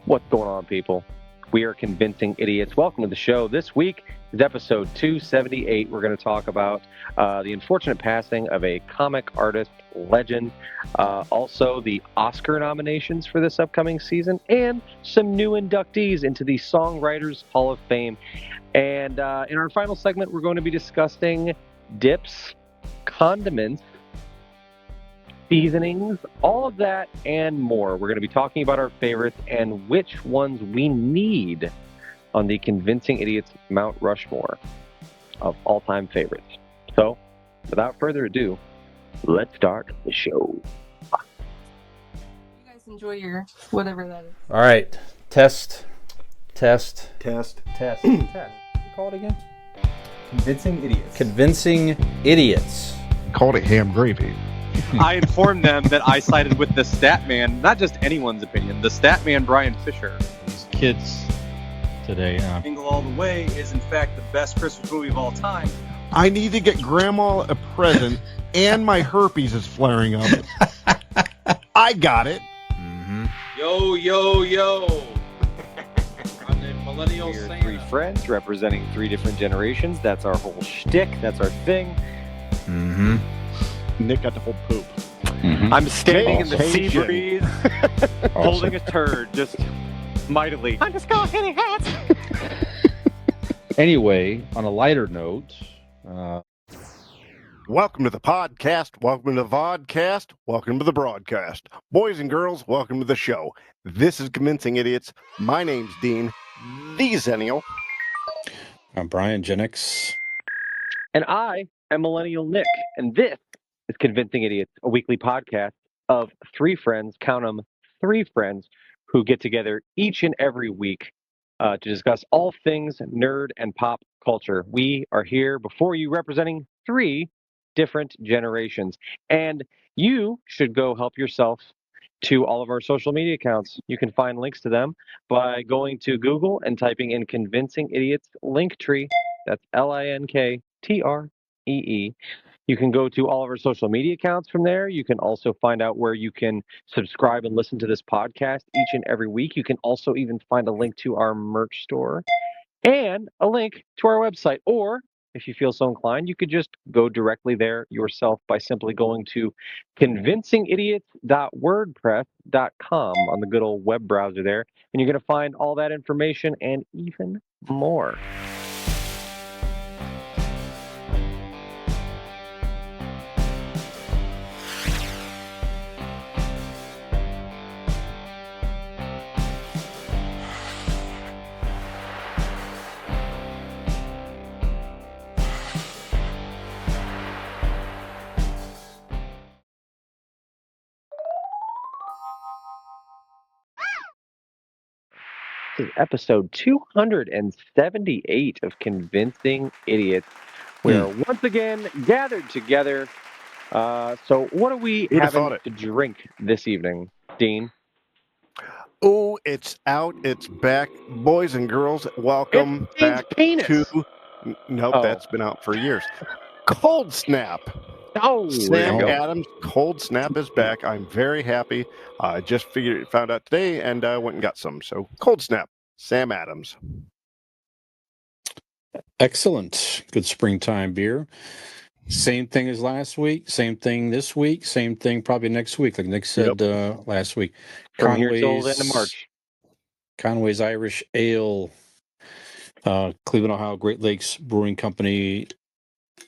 What's going on, people? We are Convincing Idiots. Welcome to the show. This week is episode 278. We're going to talk about the unfortunate passing of a comic artist legend, also the Oscar nominations for this upcoming season, and some new inductees into the Songwriters Hall of Fame. And in our final segment, we're going to be discussing dips, condiments, seasonings, all of that and more. We're going to be talking about our favorites and which ones we need on the Convincing Idiots Mount Rushmore of all-time favorites. So, without further ado, let's start the show. You guys enjoy your whatever that is. All right. Test. Test. Test. What do you call it again? Convincing Idiots. Convincing Idiots. Called it ham gravy. I informed them that I sided with the stat man, not just anyone's opinion, the stat man Brian Fisher. These kids today. Jingle All the Way is in fact the best Christmas movie of all time. I need to get Grandma a present, and my herpes is flaring up. I got it. Mm-hmm. Yo, yo, yo. I'm the millennial We're Santa. three friends representing three different generations. That's our whole shtick. That's our thing. Mm-hmm. Nick got the whole poop. Mm-hmm. I'm standing in the sea Awesome. breeze, holding a turd, just mightily. I'm just going hitting hats. Anyway, on a lighter note, Welcome to the podcast. Welcome to the vodcast. Welcome to the broadcast. Boys and girls, welcome to the show. This is Convincing Idiots. My name's Dean, the Zennial. I'm Brian Genix. And I am Millennial Nick, and this is Convincing Idiots, a weekly podcast of three friends, count them, three friends, who get together each and every week to discuss all things nerd and pop culture. We are here before you representing three different generations, and you should go help yourself to all of our social media accounts. You can find links to them by going to Google and typing in Convincing Idiots Linktree. That's Linkree. You can go to all of our social media accounts from there. You can also find out where you can subscribe and listen to this podcast each and every week. You can also even find a link to our merch store and a link to our website. Or if you feel so inclined, you could just go directly there yourself by simply going to convincingidiots.wordpress.com on the good old web browser there. And you're going to find all that information and even more. This is episode 278 of Convincing Idiots. We are once again gathered together. So what are we Who'd have having thought it? to drink this evening, Dean? Oh, it's out. It's back. Boys and girls, welcome It's back penis. to... Nope, Oh. that's been out for years. Cold Snap. Oh, there Sam you go. Adams, Cold Snap is back. I'm very happy. I just found out today and went and got some. So, Cold Snap, Sam Adams. Excellent. Good springtime beer. Same thing as last week. Same thing this week. Same thing probably next week, like Nick said last week. From here till the end of March. Conway's Irish Ale. Cleveland, Ohio, Great Lakes Brewing Company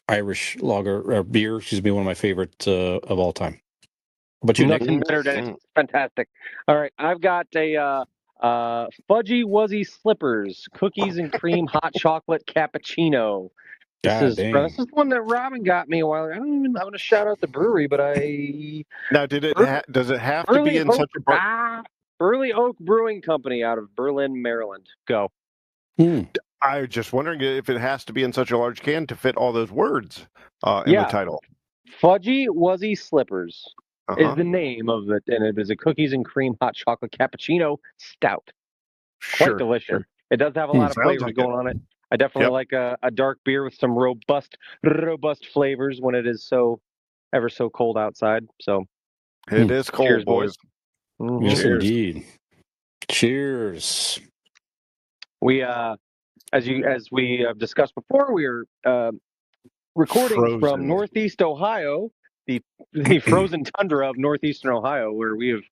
Irish lager or beer. Excuse me, one of my favorite of all time. But you, Nick? Nothing better than it. Fantastic. All right, I've got a Fudgy Wuzzy Slippers, cookies and cream hot chocolate cappuccino. This is one that Robin got me a while ago. I'm going to shout out the brewery, but Now, does it have to be in such a bar? Early Oak Brewing Company out of Berlin, Maryland. Go. I was just wondering if it has to be in such a large can to fit all those words in the title. Fudgy Wuzzy Slippers is Uh-huh. the name of it, and it is a cookies and cream hot chocolate cappuccino stout. Quite Sure. delicious. It does have a lot of Sounds flavors like going on it. I definitely like a dark beer with some robust flavors when it is ever so cold outside. So It is cold, cheers, boys. Mhm. Yes, Cheers. indeed. Cheers. We, as we discussed before, we are recording from Frozen. Northeast Ohio, the frozen tundra of northeastern Ohio, where we have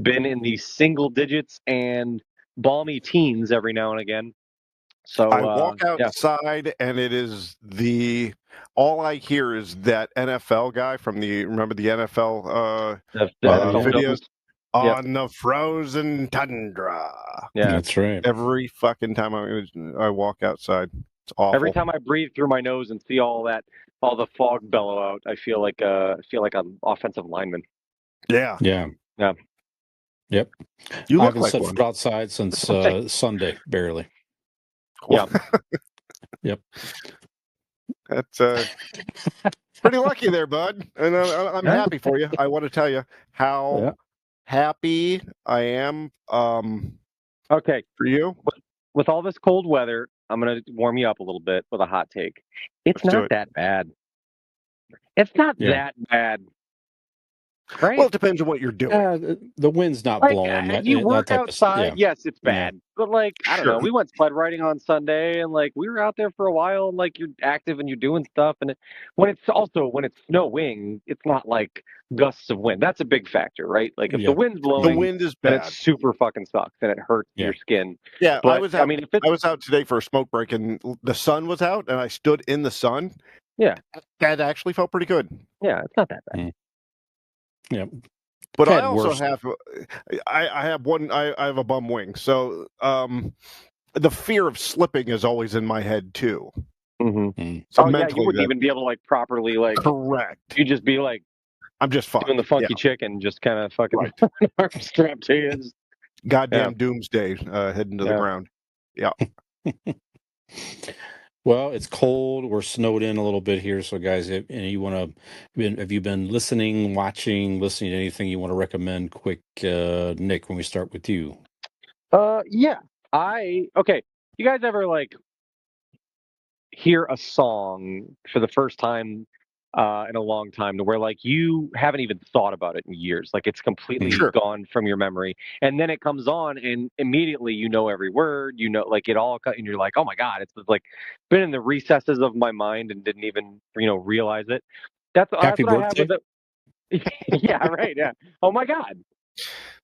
been in the single digits and balmy teens every now and again. So I walk yeah. outside and it is all I hear is that NFL guy from remember the NFL The NFL videos Yep. on the frozen tundra. Yeah. That's right. Every fucking time I walk outside. It's awful. Every time I breathe through my nose and see all the fog bellow out, I feel like an offensive lineman. Yeah. Yeah. Yeah. Yep. You I look haven't like set one. foot outside since Sunday, barely. Yeah. Yep. That's pretty lucky there, bud. And I'm happy for you. I want to tell you how happy I am Okay. for you. With all this cold weather, I'm going to warm you up a little bit with a hot take. It's Let's do not it. that bad. It's not that bad. Right? Well, it depends on what you're doing. The wind's not like, blowing. you work that type outside, of, yes, it's bad. But like, I don't know, we went sled riding on Sunday and like we were out there for a while and like you're active and you're doing stuff and when it's snowing, it's not like gusts of wind. That's a big factor, right? Like if the wind's blowing, the wind is then bad. it super fucking sucks and it hurts your skin. Yeah, but, I was out. I mean, if I was out today for a smoke break and the sun was out and I stood in the sun. Yeah, that actually felt pretty good. Yeah, it's not that bad. Yeah. But I also have, I have a bum wing. So the fear of slipping is always in my head too. Mm-hmm. So yeah, you wouldn't even be able to like properly like. Correct. You'd just be like, I'm just fucked. Doing the funky chicken, just kind of fucking arm strapped to you. Goddamn doomsday heading to the ground. Yeah. Well, it's cold. We're snowed in a little bit here. So, guys, if you've been listening to anything you want to recommend quick, Nick, when we start with you? Yeah. Okay. You guys ever like hear a song for the first time in a long time to where like you haven't even thought about it in years, like it's completely gone from your memory, and then it comes on and immediately you know every word, you know, like it all, and you're like, oh my god, it's like been in the recesses of my mind and didn't even realize it. That's what I have with it. Yeah, right. Yeah. Oh my god.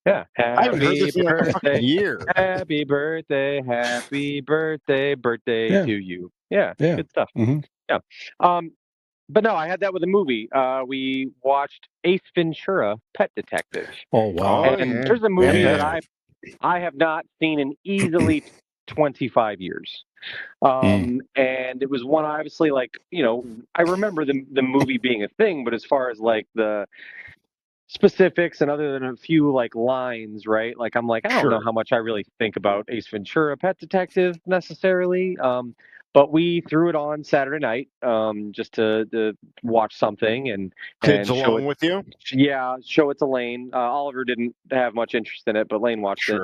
Yeah. I haven't heard this in like a fucking year. Happy birthday to you. Yeah. Good stuff. Mm-hmm. Yeah. But no, I had that with a movie. We watched Ace Ventura: Pet Detective. Oh wow! And there's a movie that I have not seen in easily 25 years. And it was one, obviously, like, I remember the movie being a thing, but as far as like the specifics and other than a few like lines, right? Like I'm like, I don't know how much I really think about Ace Ventura: Pet Detective necessarily. But we threw it on Saturday night just to watch something and kids and along with you. Yeah, show it to Lane. Oliver didn't have much interest in it, but Lane watched it.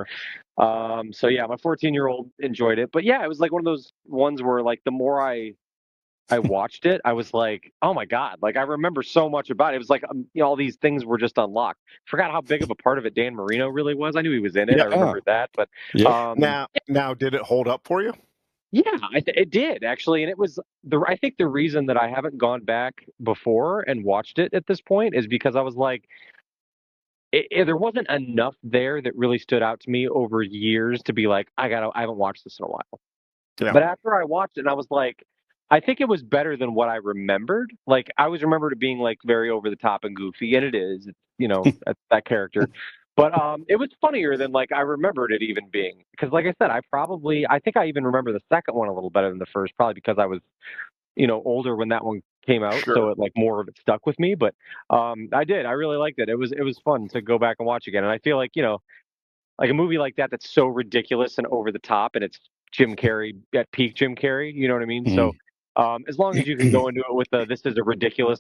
So yeah, my 14-year-old enjoyed it. But yeah, it was like one of those ones where like the more I watched it, I was like, oh my god, like I remember so much about it. It was like all these things were just unlocked. Forgot how big of a part of it Dan Marino really was. I knew he was in it. I remember that, but now did it hold up for you? Yeah, it did actually, and it was I think the reason that I haven't gone back before and watched it at this point is because I was like, there wasn't enough there that really stood out to me over years to be like, I haven't watched this in a while. Yeah. But after I watched it, and I was like, I think it was better than what I remembered. Like I always remembered it being like very over the top and goofy, and it is, that character. But it was funnier than like I remembered it even being, because like I said, I think I even remember the second one a little better than the first, probably because I was, older when that one came out, so it like more of it stuck with me. But I really liked it. It was fun to go back and watch again, and I feel like like a movie like that that's so ridiculous and over the top, and it's Jim Carrey at peak Jim Carrey. You know what I mean? So as long as you can go into it with this is a ridiculous,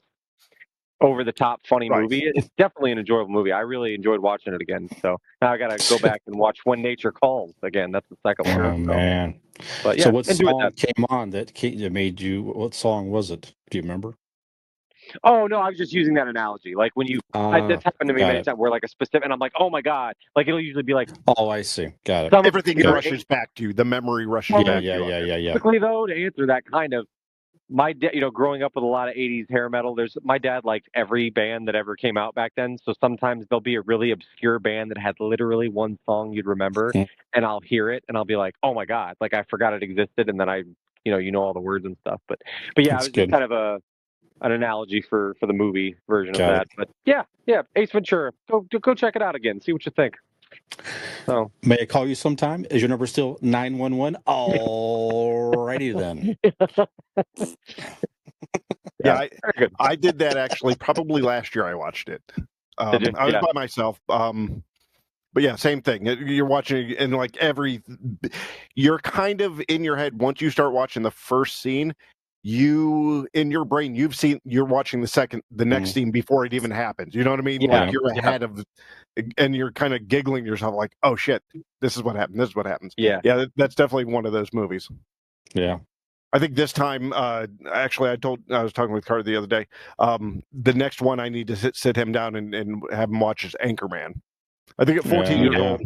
over the top funny movie, it's definitely an enjoyable movie. I really enjoyed watching it again. So now I gotta go back and watch When Nature Calls again. That's the second one. Oh man! But yeah, so what song came on that made you? What song was it? Do you remember? Oh no, I was just using that analogy. Like when that's happened to me got many it. times. Where like a specific, and I'm like, oh my god. Like it'll usually be like Oh, I see. Got it. some Everything obscure rushes back to you. The memory rushes Yeah, back yeah, to you. yeah, yeah, yeah. Typically, though, to answer that kind of, my dad, growing up with a lot of '80s hair metal, my dad liked every band that ever came out back then. So sometimes there'll be a really obscure band that had literally one song you'd remember, Hmm. and I'll hear it and I'll be like, oh my god, like I forgot it existed, and then you know all the words and stuff. But yeah, That's it was just good. kind of an analogy for the movie version of Got that. it. But yeah, Ace Ventura, go check it out again, see what you think. So May I call you sometime? Is your number still 911? Alrighty then. Yeah, very good. I did that actually probably last year. I watched it. Did you? I was Yeah. by myself. But yeah, same thing. You're watching, and like you're kind of in your head once you start watching the first scene. You in your brain, you're watching the next scene before it even happens. You know what I mean? Yeah. Like you're ahead of, and you're kind of giggling to yourself, like, "Oh shit, this is what happened. This is what happens." Yeah. Yeah, that's definitely one of those movies. Yeah. I think this time, actually, I was talking with Carter the other day. The next one I need to sit him down and have him watch is Anchorman. I think at 14 years old,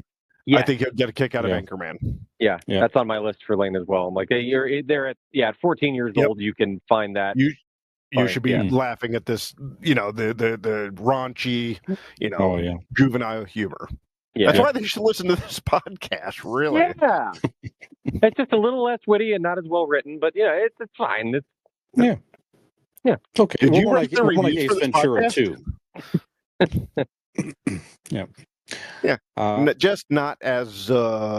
Yeah. I think he'll get a kick out of Yeah. Anchorman. Yeah, Yeah. that's on my list for Lane as well. I'm like, hey, you're there at 14 years Yep. old, you can find that. You Fine, should be yeah. laughing at this, the raunchy, Oh, yeah. juvenile humor. Yeah. That's why they should listen to this podcast, really. Yeah. It's just a little less witty and not as well written, but it's fine. It's Yeah. Yeah. Okay. Did you more write like, the more like reviews Ace for this Ventura podcast? 2. Yeah. Yeah. Just not as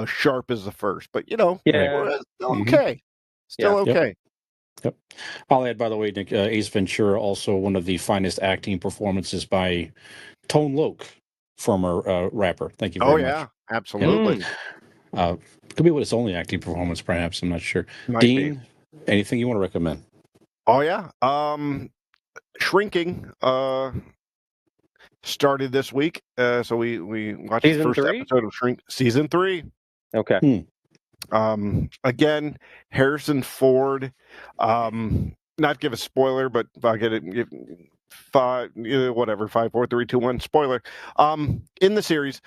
sharp as the first, but Yeah. still okay. Still Yeah. okay. Yep. I'll add, by the way, Nick, Ace Ventura, also one of the finest acting performances by Tone Loc, former rapper. Thank you very Oh much. yeah, absolutely. Could be what its only acting performance, perhaps. I'm not sure. Might Dean, be. anything you want to recommend? Oh yeah. Shrinking started this week. So we watched Season the first 3? episode of Shrink season 3. Okay. Again, Harrison Ford. Not give a spoiler, but I'll get it. Whatever. 5, 4, 3, 2, 1. Spoiler. In the series,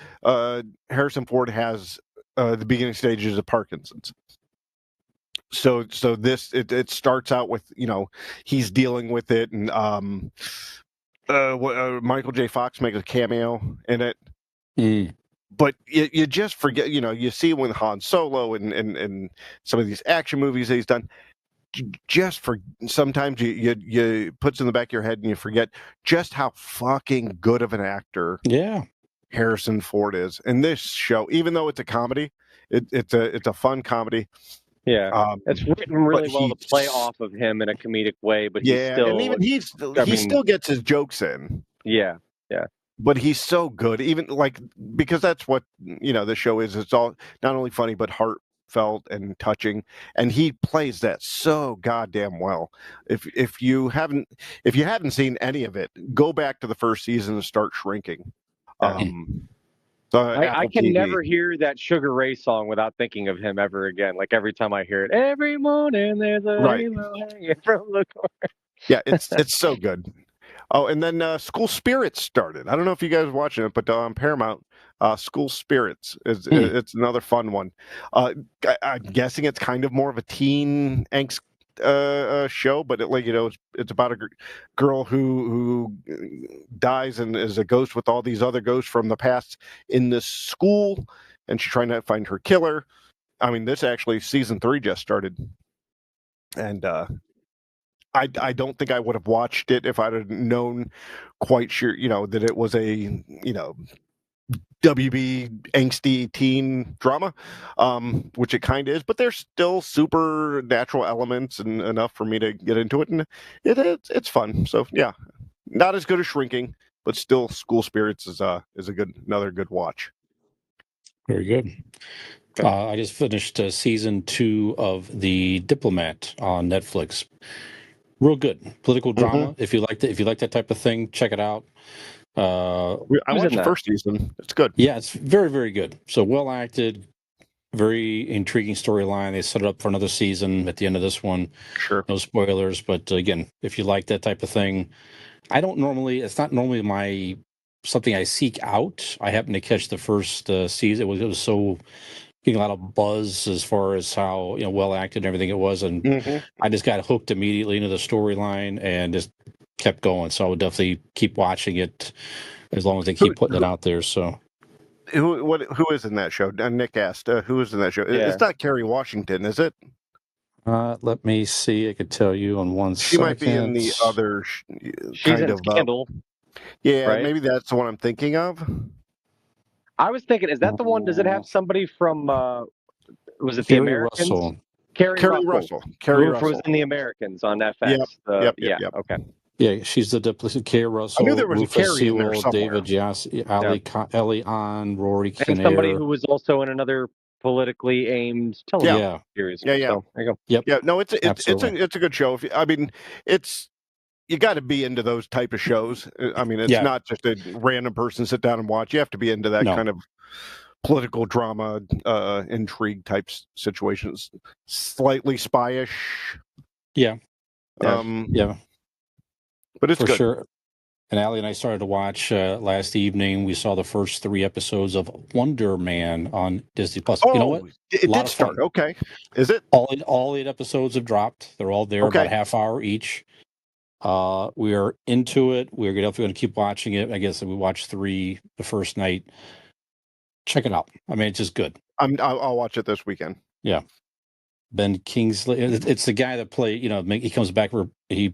Harrison Ford has the beginning stages of Parkinson's. So this it starts out with he's dealing with it, and Michael J. Fox makes a cameo in it. But you just forget, you see with Han Solo and some of these action movies that he's done, just for sometimes you puts in the back of your head and you forget just how fucking good of an actor Harrison Ford is. And this show, even though it's a comedy, it's a fun comedy. Yeah, it's written really well to play off of him in a comedic way, but he's still, and even he still gets his jokes in. Yeah. But he's so good, even because that's what the show is. It's all not only funny but heartfelt and touching, and he plays that so goddamn well. If you hadn't seen any of it, go back to the first season and start Shrinking. I can never hear that Sugar Ray song without thinking of him ever again. Like every time I hear it, every morning there's a halo hanging from the corner. Yeah, it's so good. Oh, and then School Spirits started. I don't know if you guys are watching it, but on Paramount, School Spirits it's another fun one. I'm guessing it's kind of more of a teen angst show, but it's about a girl who dies and is a ghost with all these other ghosts from the past in this school, and she's trying to find her killer. I mean, this actually season 3 just started, and I don't think I would have watched it if I'd have known quite sure that it was a WB angsty teen drama, which it kind of is, but there's still supernatural elements and enough for me to get into it, and it's fun. So yeah, not as good as Shrinking, but still School Spirits is another good watch. Very good. I just finished season 2 of The Diplomat on Netflix. Real good political drama. If you like that type of thing, check it out. I watched the first season. It's good. Yeah, it's very, very good. So well acted, very intriguing storyline. They set it up for another season at the end of this one. Sure. No spoilers, but again, if you like that type of thing, it's not normally something I seek out. I happened to catch the first season. It was so getting a lot of buzz as far as how well acted and everything it was, and I just got hooked immediately into the storyline and just kept going. So I would definitely keep watching it as long as they keep putting it out there. So Who is in that show? Nick asked, who is in that show? Yeah. It's not Kerry Washington, is it? let me see. I could tell you on one She second. might be in the other She's kind in of. Scandal. Yeah, right? maybe that's the one I'm thinking of. I was thinking, is that the one? Does it have somebody from? Was it the Kerry Americans? Russell. Kerry Kerry Russell. Kerry Who Russell. was in the Americans on FX. Yep. Okay. Yeah, she's the duplicate. Kerry Russell, I knew there was a Rufus Kerry in there Sewell, somewhere. David Jassy, Ellie on, Rory And somebody Kinnear. who was also in another politically aimed television series. Yeah. So, there you go. Yep. Yeah, no, it's Absolutely. a good show. You got to be into those type of shows. I mean, it's Yeah. not just a random person sit down and watch. You have to be into that No. kind of political drama, intrigue type situations. Slightly spyish. Yeah. Yeah. But it's For good. sure. And Allie and I started to watch last evening. We saw the first 3 episodes of Wonder Man on Disney Plus. Oh, you know what? it lot did of fun. start. Okay. Is it? All 8 episodes have dropped. They're all there, Okay. about a half hour each. We are into it. We're definitely going to keep watching it. I guess we watched 3 the first night. Check it out. I mean, it's just good. I'll watch it this weekend. Yeah. Ben Kingsley. It's the guy that played, he comes back where he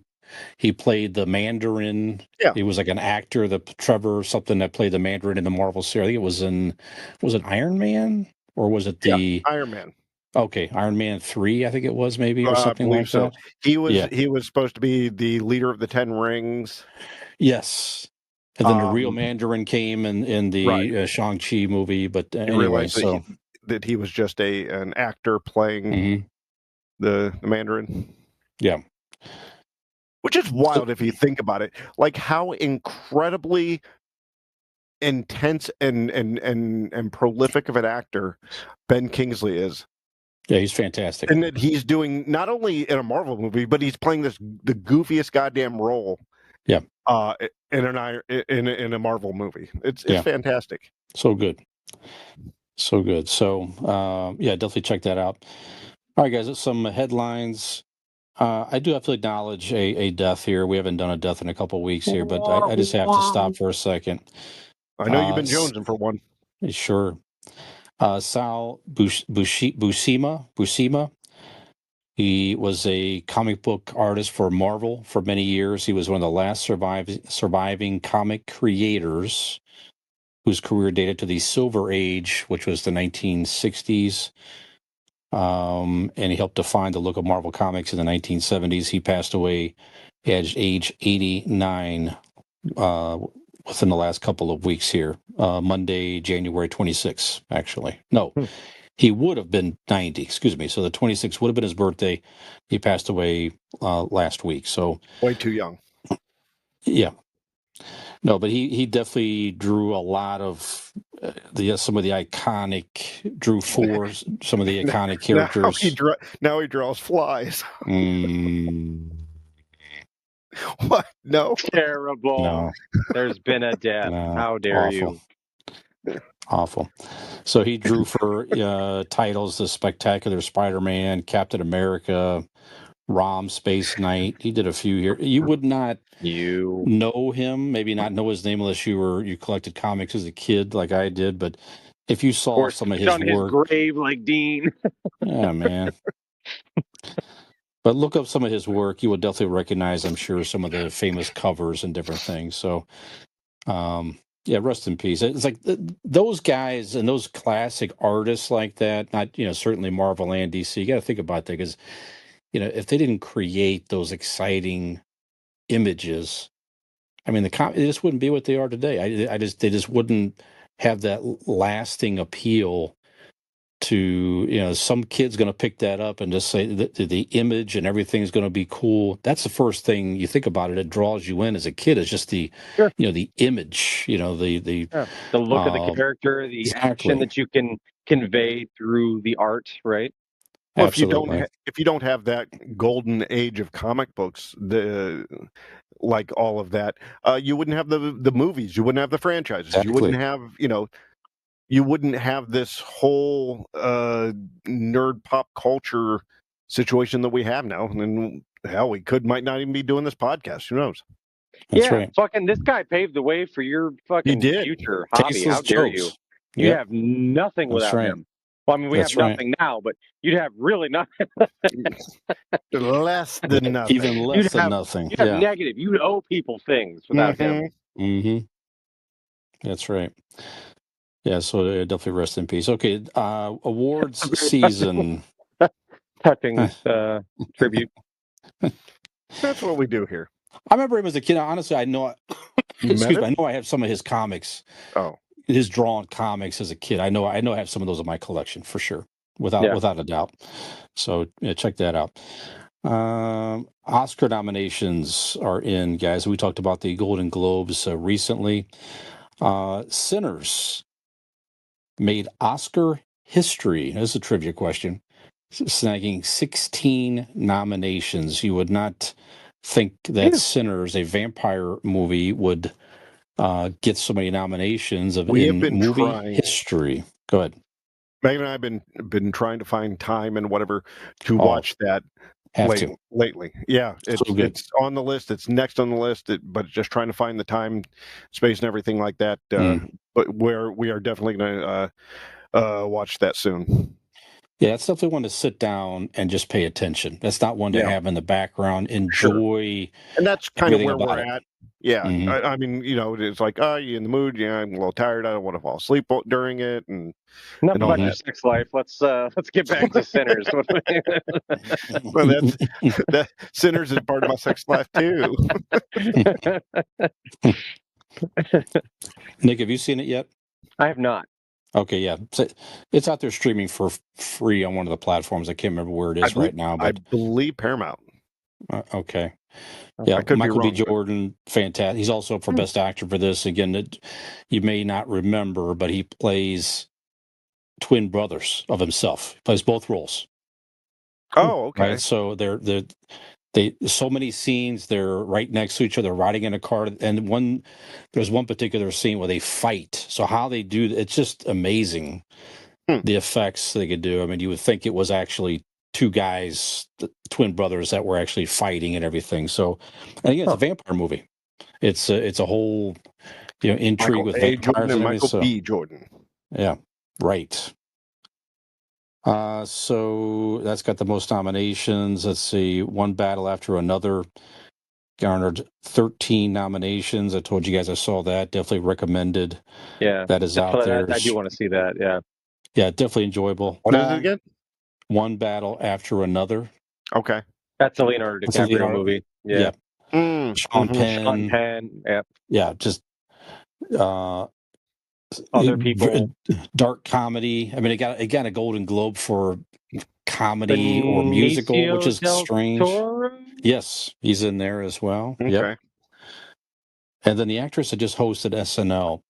played the Mandarin. Yeah. He was like an actor, the Trevor or something that played the Mandarin in the Marvel series. I think was it Iron Man or was it the Iron Man? Okay, Iron Man 3, I think it was maybe or something I believe like so. that. He was supposed to be the leader of the 10 Rings. Yes. And then the real Mandarin came in the Shang-Chi movie, but anyway, so that he was just an actor playing the Mandarin. Yeah. Which is wild if you think about it. Like how incredibly intense and prolific of an actor Ben Kingsley is. Yeah, he's fantastic. And that he's doing not only in a Marvel movie, but he's playing the goofiest goddamn role. Yeah. In a Marvel movie. It's fantastic. So good. So good. So definitely check that out. All right, guys, some headlines. I do have to acknowledge a death here. We haven't done a death in a couple of weeks here, but I just have to stop for a second. I know you've been jonesing for one. Sure. Sal Buscema. He was a comic book artist for Marvel for many years. He was one of the last surviving comic creators whose career dated to the Silver Age, which was the 1960s. And he helped define the look of Marvel Comics in the 1970s. He passed away at age 89 within the last couple of weeks here. Monday, January 26th, actually. No, he would have been 90, excuse me. So the 26th would have been his birthday. He passed away last week. So way too young. Yeah. No, but he definitely drew a lot of some of the iconic, drew for some of the iconic characters. Now he draws flies. What? No. Terrible. No. There's been a death. No. How dare Awful. you? Awful. So he drew for titles: The Spectacular Spider-Man, Captain America, Rom, Space Knight. He did a few here. You would not know him, maybe not know his name unless you collected comics as a kid like I did. But if you saw some of his on work, his grave like Dean. Yeah, man. But look up some of his work. You will definitely recognize, I'm sure, some of the famous covers and different things. So, rest in peace. It's like those guys and those classic artists like that, not, certainly Marvel and DC, you got to think about that because, if they didn't create those exciting images, I mean, they just wouldn't be what they are today. They just wouldn't have that lasting appeal to, some kid's going to pick that up and just say the image and everything's going to be cool. That's the first thing you think about it. It draws you in as a kid. It's just the image, the look of the character, the action that you can convey through the art, right? Well, Absolutely. if you don't have that golden age of comic books, like all of that, you wouldn't have the movies, you wouldn't have the franchises, you wouldn't Exactly. have you wouldn't have this whole nerd pop culture situation that we have now. And hell, we might not even be doing this podcast. Who knows? That's Yeah, right. fucking this guy paved the way for your He fucking did. future hobby. How Tasteless dare you? jokes. You'd Yep. have nothing That's without right. him. Well, I mean, we have That's right. nothing now, but you'd have really nothing. Less than nothing. Even less than nothing. You'd have Yeah. negative. You'd owe people things without him. Mm-hmm. That's right. Yeah, so definitely rest in peace. Okay, awards season. Touching tribute. That's what we do here. I remember him as a kid. Honestly, I know. You Excuse met me. I him? know I have some of his comics, Oh, his drawn comics as a kid. I know I have some of those in my collection for sure, without a doubt. So yeah, check that out. Oscar nominations are in, guys. We talked about the Golden Globes recently. Sinners made Oscar history. This is a trivia question. Snagging 16 nominations. You would not think that Sinners, a vampire movie, would get so many nominations We have in been movie trying. history. Go ahead. Megan and I have been trying to find time and whatever to watch that lately. Yeah, it's on the list. It's next on the list. But just trying to find the time, space, and everything like that. But we are definitely going to watch that soon. Yeah, it's definitely one to sit down and just pay attention. That's not one to have in the background. Enjoy. And that's kind of where everything we're about it. at. Yeah. I mean, it's like, you in the mood? Yeah, I'm a little tired. I don't want to fall asleep during it. And Enough and all about your that. sex life. Let's get back to Sinners. Well, that Sinners is part of my sex life too. Nick, have you seen it yet? I have not. Okay, yeah. So it's out there streaming for free on one of the platforms. I can't remember where it is right now. But I believe Paramount. Okay. Yeah, I could Michael be B. wrong, Jordan, fantastic. He's also up for Best Actor for this. Again, you may not remember, but he plays twin brothers of himself. He plays both roles. Oh, okay. Right. So they so many scenes. They're right next to each other, riding in a car, and there's one particular scene where they fight. So how they do it's just amazing. The effects they could do. I mean, you would think it was actually two guys, the twin brothers, that were actually fighting and everything. So, and again, it's a vampire movie. It's a whole intrigue Michael with A. vampires Jordan and Michael so, B. Jordan. Yeah, right. So that's got the most nominations. Let's see, One Battle After Another garnered 13 nominations. I told you guys I saw that. Definitely recommended. Yeah, that is out there. I do want to see that. Yeah. Yeah, definitely enjoyable. What is it again? One Battle After Another. Okay. That's a Leonardo DiCaprio movie. Yeah. Sean Penn. Sean Penn. Yeah. Yeah, just other people. Dark comedy. I mean, it got a Golden Globe for comedy or musical, which is strange. Yes, he's in there as well. Okay. Yep. And then the actress that just hosted SNL.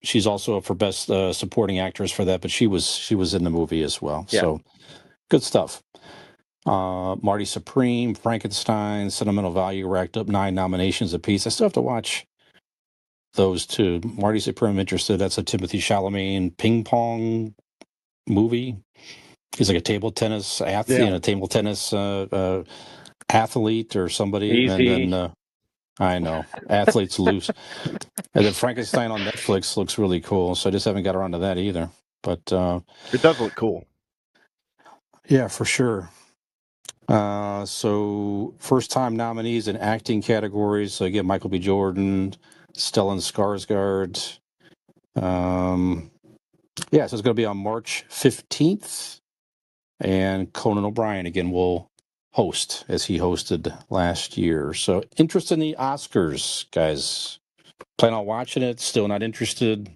She's also up for Best Supporting Actress for that, but she was in the movie as well. Yeah. So good stuff. Marty Supreme, Frankenstein, Sentimental Value racked up 9 nominations apiece. I still have to watch those two. Marty Supreme, I'm interested. That's a Timothy Chalamet ping pong movie. He's like a table tennis athlete, a table tennis athlete or somebody. Easy. And then I know athletes lose. And then Frankenstein on Netflix looks really cool. So I just haven't got around to that either. But it does look cool. Yeah, for sure. So first-time nominees in acting categories. So again, Michael B. Jordan, Stellan Skarsgård. So it's going to be on March 15th. And Conan O'Brien, again, will host as he hosted last year. So interest in the Oscars, guys. Plan on watching it? Still not interested?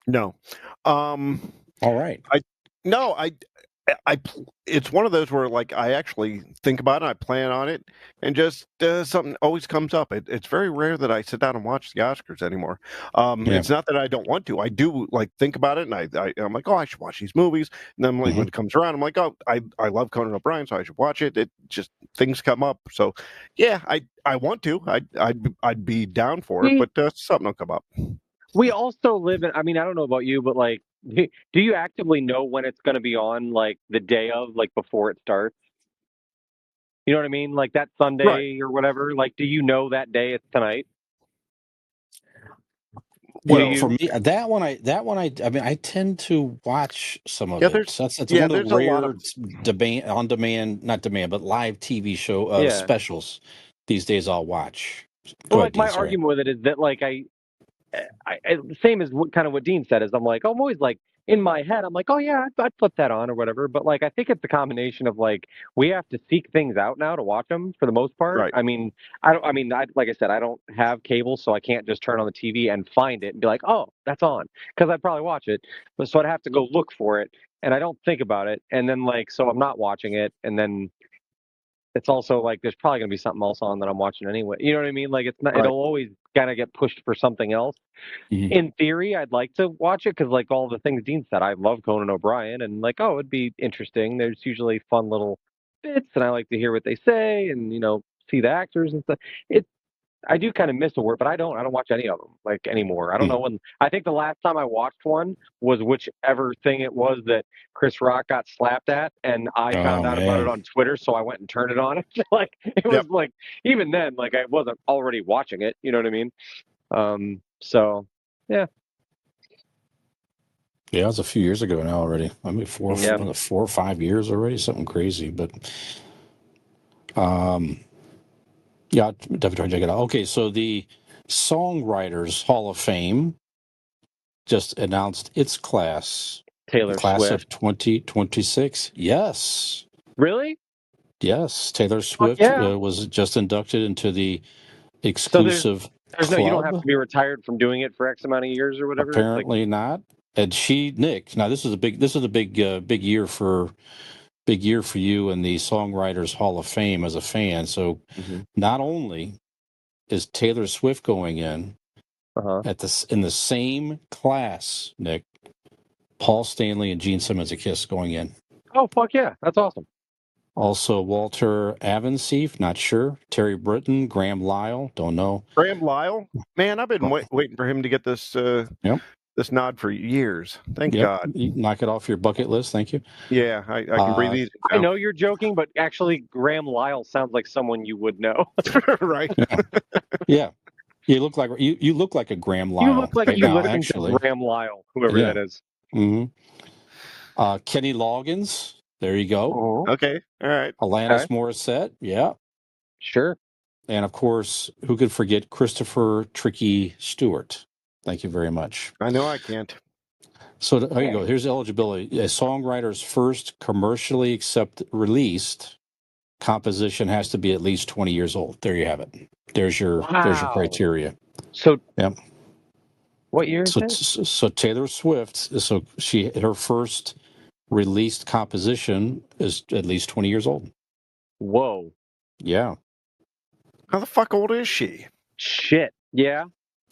No. All right. it's one of those where like I actually think about it, I plan on it, and just something always comes up. It's very rare that I sit down and watch the Oscars anymore. Yeah. It's not that I don't want to. I do like think about it, and I'm like, oh, I should watch these movies. And then like, when it comes around, I'm like, oh, I love Conan O'Brien, so I should watch it. It just things come up. So yeah, I want to. I'd be down for it, but something will come up. We also live in, I mean, I don't know about you, but like, do you actively know when it's going to be on, like the day of, like before it starts? You know what I mean? Like that Sunday or whatever. Like, do you know that day it's tonight? Well, for me, that one, I mean, I tend to watch some of it. That's one of the rare not demand, but live TV show specials these days. I'll watch. Well, like my argument with it is that, like, I same as kind of what Dean said, is I'm like, I'm always like, in my head, I'm like, oh yeah, I'd put that on or whatever. But like, I think it's a combination of like, we have to seek things out now to watch them for the most part. Right. I mean, like I said, I don't have cable, so I can't just turn on the TV and find it and be like, oh, that's on, because I'd probably watch it. But so I'd have to go look for it, and I don't think about it, and then like, so I'm not watching it, and then it's also like there's probably gonna be something else on that I'm watching anyway. You know what I mean? Like it's not. It'll always kind of get pushed for something else. Mm-hmm. In theory, I'd like to watch it because, like all the things Dean said, I love Conan O'Brien, and like, oh, it'd be interesting. There's usually fun little bits, and I like to hear what they say, and see the actors and stuff. I do kind of miss a word, but I don't watch any of them like anymore. I don't know when. I think the last time I watched one was whichever thing it was that Chris Rock got slapped at, and I found out about it on Twitter, so I went and turned it on. Like it was like, even then, like I wasn't already watching it. You know what I mean? So yeah. Yeah, it was a few years ago now already. I mean, 4 or 5 years already, something crazy. But yeah, I'll definitely try to check it out. Okay, so the Songwriters Hall of Fame just announced its class. Taylor class Swift of 2026. Yes. Really? Yes. Taylor Swift was just inducted into the exclusive club. You don't have to be retired from doing it for X amount of years or whatever. Apparently not. And Nick. Now this is a big year for you in the Songwriters Hall of Fame as a fan. So not only is Taylor Swift going in in the same class, Nick, Paul Stanley and Gene Simmons of Kiss going in. Oh fuck yeah, that's awesome. Also Walter Avansieff, not sure. Terry Britton, Graham Lyle, don't know. Graham Lyle, man, I've been waiting for him to get this this nod for years. Thank God. You knock it off your bucket list. Thank you. Yeah, I can breathe easy now. I know you're joking, but actually, Graham Lyle sounds like someone you would know. Right? Yeah. You look like a Graham Lyle. You look like you listen actually. to Graham Lyle, whoever that is. Mm-hmm. Kenny Loggins. There you go. Okay. All right. Alanis Morissette. Yeah. Sure. And of course, who could forget Christopher Tricky Stewart? Thank you very much. I know I can't. So there you go. Here's eligibility. A songwriter's first commercially released composition has to be at least 20 years old. There you have it. There's your criteria. So what year is it? So Taylor Swift, her first released composition is at least 20 years old. Whoa. Yeah. How the fuck old is she? Shit. Yeah.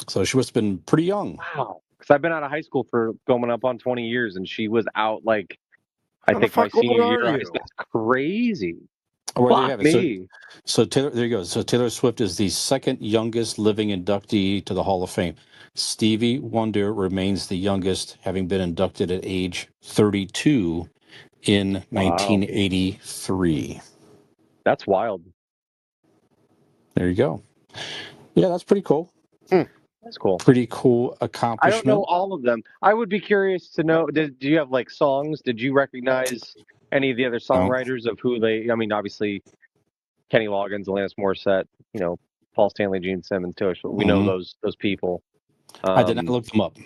So she must have been pretty young. Wow. Because I've been out of high school for going up on 20 years, and she was out like, I think my senior year of high school. That's crazy. Well, there you have it. So Taylor, there you go. So Taylor Swift is the second youngest living inductee to the Hall of Fame. Stevie Wonder remains the youngest, having been inducted at age 32 in 1983. That's wild. There you go. Yeah, that's pretty cool. That's cool. Pretty cool accomplishment. I don't know all of them. I would be curious to know, do you have like songs? Did you recognize any of the other songwriters of who I mean, obviously, Kenny Loggins, Alanis Morissette, Paul Stanley, Gene Simmons, too. So we know those people. I did not look them up.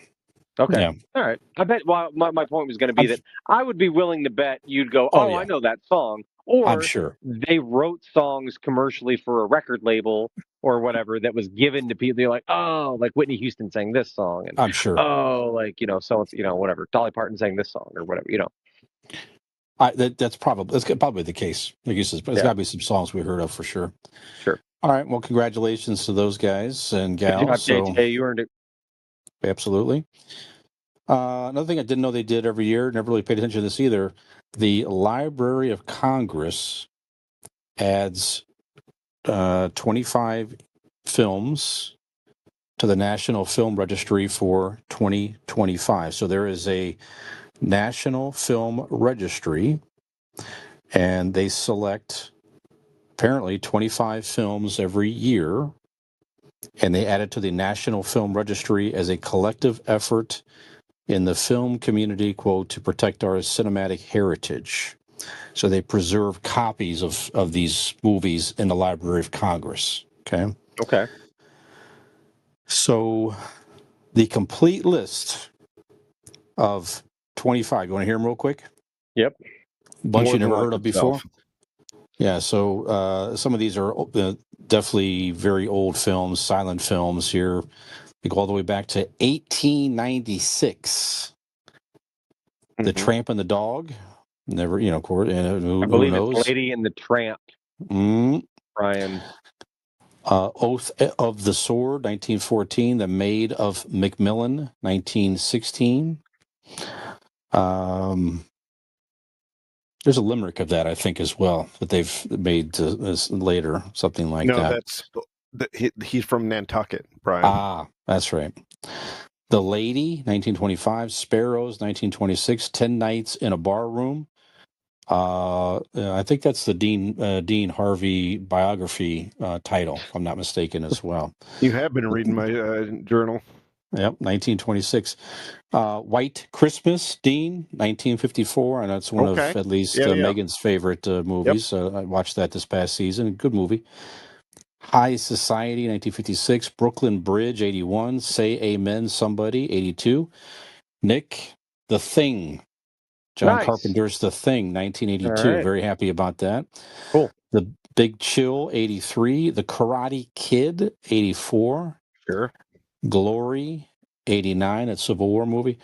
Okay. Yeah. All right. I bet, well, my point was going to be that I would be willing to bet you'd go, I know that song. Or I'm sure they wrote songs commercially for a record label or whatever that was given to people. They're like, like Whitney Houston sang this song. And, I'm sure. whatever. Dolly Parton sang this song or whatever, That's probably the case. Like you said, there's got to be some songs we heard of for sure. Sure. All right. Well, congratulations to those guys and Good job, gals. So JTA. You earned it. absolutely. Another thing I didn't know they did every year, never really paid attention to this either. The Library of Congress adds 25 films to the National Film Registry for 2025. So there is a National Film Registry, and they select apparently 25 films every year, and they add it to the National Film Registry as a collective effort in the film community, quote, to protect our cinematic heritage. So they preserve copies of these movies in the Library of Congress. Okay. Okay. So the complete list of 25, you want to hear them real quick? Yep. A bunch More you than never like heard of itself. before? Yeah, so some of these are definitely very old films, silent films here. We go all the way back to 1896. The Tramp and the Dog. Never, of course, who I believe knows? it's Lady and the Tramp, Mm. Brian. Oath of the Sword, 1914. The Maid of Macmillan, 1916. There's a limerick of that, I think, as well, that they've made later, something like No, that. he's from Nantucket, Brian. Ah, that's right. The Lady, 1925. Sparrows, 1926. 10 Nights in a Bar Room. I think that's the Dean Harvey biography title, if I'm not mistaken, as well. You have been reading my journal. Yep, 1926. White Christmas, Dean, 1954, and that's one of at least Megan's favorite movies. I watched that this past season. Good movie. High Society, 1956. Brooklyn Bridge, 81. Say Amen, Somebody, 82. Nick, The Thing. John Carpenter's The Thing, 1982. Right. Very happy about that. Cool. The Big Chill, 83. The Karate Kid, 84. Sure. Glory, 89. It's a Civil War movie.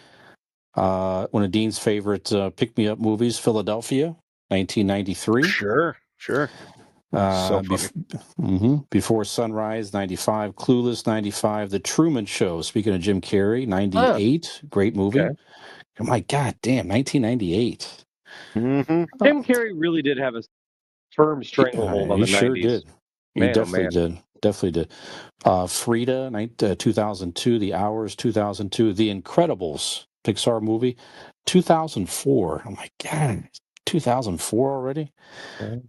One of Dean's favorite pick-me-up movies, Philadelphia, 1993. Sure. So funny. Before Sunrise, 95. Clueless, 95. The Truman Show, speaking of Jim Carrey, 98. Great movie. Okay. Oh, my God, damn, 1998. Jim Carrey really did have a firm stranglehold on the 90s. He sure did. He Man, definitely did. Definitely did. Frida, 2002. The Hours, 2002. The Incredibles, Pixar movie, 2004. Oh, my God. 2004 already? Okay.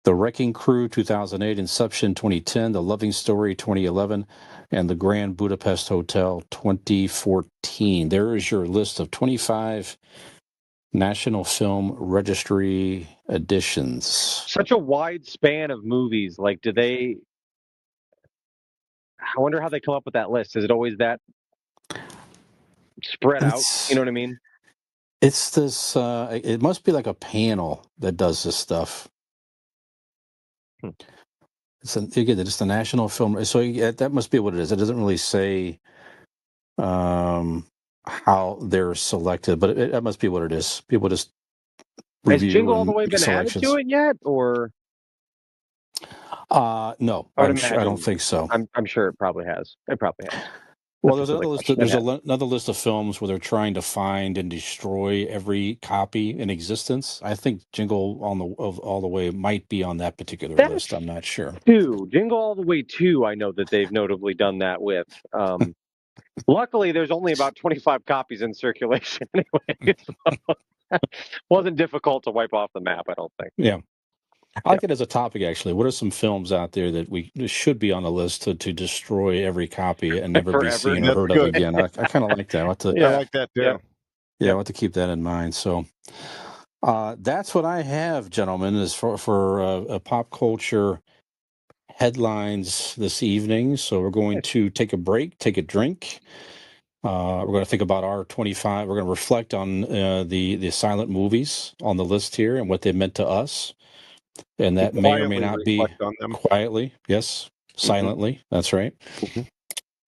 The Wrecking Crew, 2008. Inception, 2010. The Loving Story, 2011. And The Grand Budapest Hotel, 2014. There is your list of 25 National Film Registry editions. Such a wide span of movies. Like, I wonder how they come up with that list. Is it always that spread out? You know what I mean? It's this, it must be like a panel that does this stuff. It's the National Film. So that must be what it is. It doesn't really say how they're selected, but that must be what it is. People just review. Has Jingle All the Way been added to it yet, or? No, I don't think so. I'm sure it probably has. It probably has. Well, there's another list. There's another list of films where they're trying to find and destroy every copy in existence. I think Jingle All the Way might be on that particular list. I'm not sure. Jingle All the Way 2, I know that they've notably done that with. Luckily, there's only about 25 copies in circulation anyway. So wasn't difficult to wipe off the map, I don't think. Yeah. I like it as a topic, actually. What are some films out there that we should be on the list to destroy every copy and never be seen or heard of again? I kind of like that. I like that too. Yeah, I want to keep that in mind. So that's what I have, gentlemen, is for pop culture headlines this evening. So we're going to take a break, take a drink. We're going to think about our 25. We're going to reflect on the silent movies on the list here and what they meant to us. And that may or may not be quietly, yes, silently. That's right.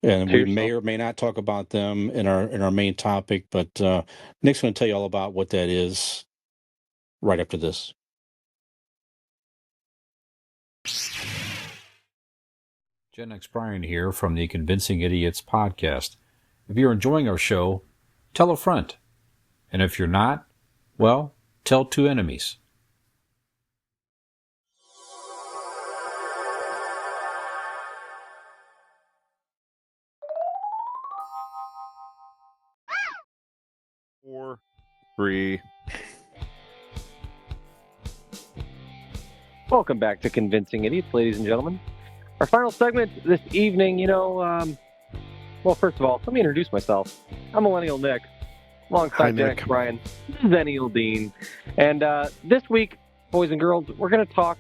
And we may or may not talk about them in our main topic, but Nick's going to tell you all about what that is right after this. Gen X Brian here from the Convincing Idiots podcast. If you're enjoying our show, tell a friend. And if you're not, well, tell two enemies. Four, three. Welcome back to Convincing Idiots, ladies and gentlemen. Our final segment this evening, well, first of all, let me introduce myself. I'm Millennial Nick, Hi, alongside Gen Nick. X Brian, Zennial Dean. And this week, boys and girls, we're going to talk,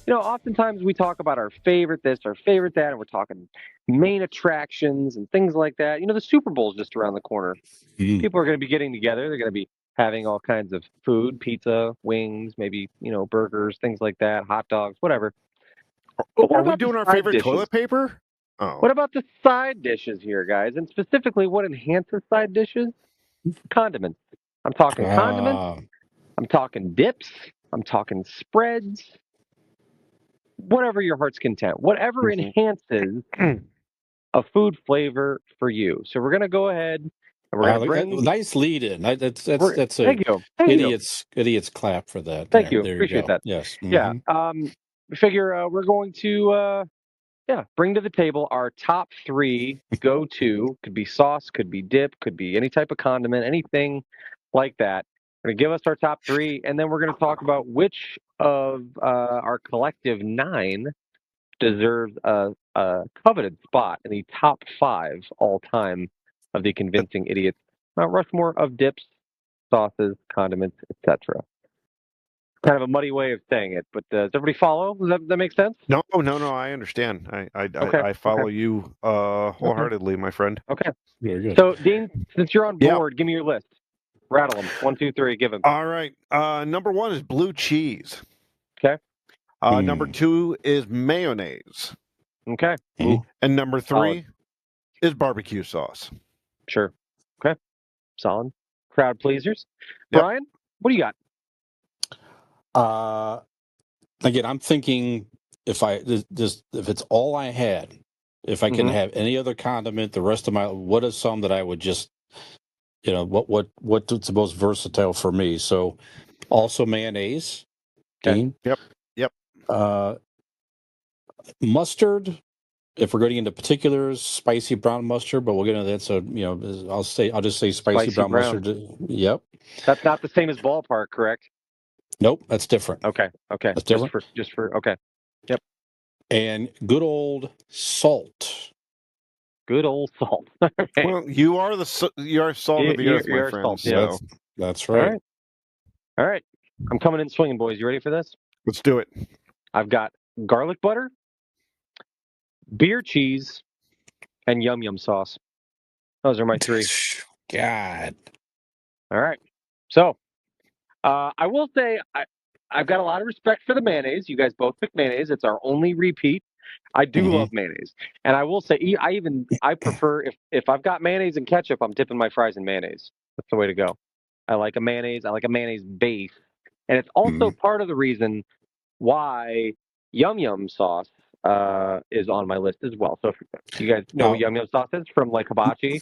oftentimes we talk about our favorite this, our favorite that, and we're talking main attractions and things like that. The Super Bowl's just around the corner. People are going to be getting together. They're going to be having all kinds of food, pizza, wings, maybe, burgers, things like that, hot dogs, whatever. But what Are we about the doing our side favorite dishes? toilet paper? Oh, What about the side dishes here, guys? And specifically, what enhances side dishes? Condiments. I'm talking condiments. I'm talking dips. I'm talking spreads. Whatever your heart's content. Whatever Mhm. enhances a food flavor for you. So we're going to go ahead and we're going to bring... Nice lead in. That's a Thank you. Thank you. idiot's clap for that. Thank you. There Appreciate go. that. Yes. Yeah. We figure we're going to bring to the table our top 3 go-to. Could be sauce, could be dip, could be any type of condiment, anything like that. We're going to give us our top 3, and then we're going to talk about which of our collective 9 deserves a coveted spot in the top 5 all-time of the Convincing Idiots Mount Rushmore of dips, sauces, condiments, etc. Kind of a muddy way of saying it, but does everybody follow? Does that make sense? No, I understand. Okay, I follow you wholeheartedly, my friend. Okay. Very good. So, Dean, since you're on Yeah. board, give me your list. Rattle them. 1, 2, 3. Give them. All right. Number 1 is blue cheese. Okay. Number 2 is mayonnaise. Okay. And number 3 is barbecue sauce. Sure. Okay. Solid. Crowd pleasers. Yep. Brian, what do you got? Again, I'm thinking if it's all I had, if I can have any other condiment the rest of my, what is some that I would just, what's the most versatile for me? So, also mayonnaise. Okay. Dean. Yep. Mustard. If we're getting into particulars, spicy brown mustard, but we'll get into that. So, I'll just say spicy brown mustard. Yep. That's not the same as ballpark, correct? Nope, that's different. Okay. That's different. Just for okay. Yep. And good old salt. Good old salt. Okay. Well, you are salt of the earth, my friend. salt, So yeah. That's right. All right. I'm coming in swinging, boys. You ready for this? let's do it. I've got garlic butter, beer cheese, and yum yum sauce. Those are my 3. God. All right. So, I will say I've got a lot of respect for the mayonnaise. You guys both picked mayonnaise. It's our only repeat. I do love mayonnaise, and I will say I prefer if I've got mayonnaise and ketchup, I'm dipping my fries in mayonnaise. That's the way to go. I like a mayonnaise base, and it's also part of the reason why yum yum sauce is on my list as well. So if you guys know what yum yum sauce is from like hibachi.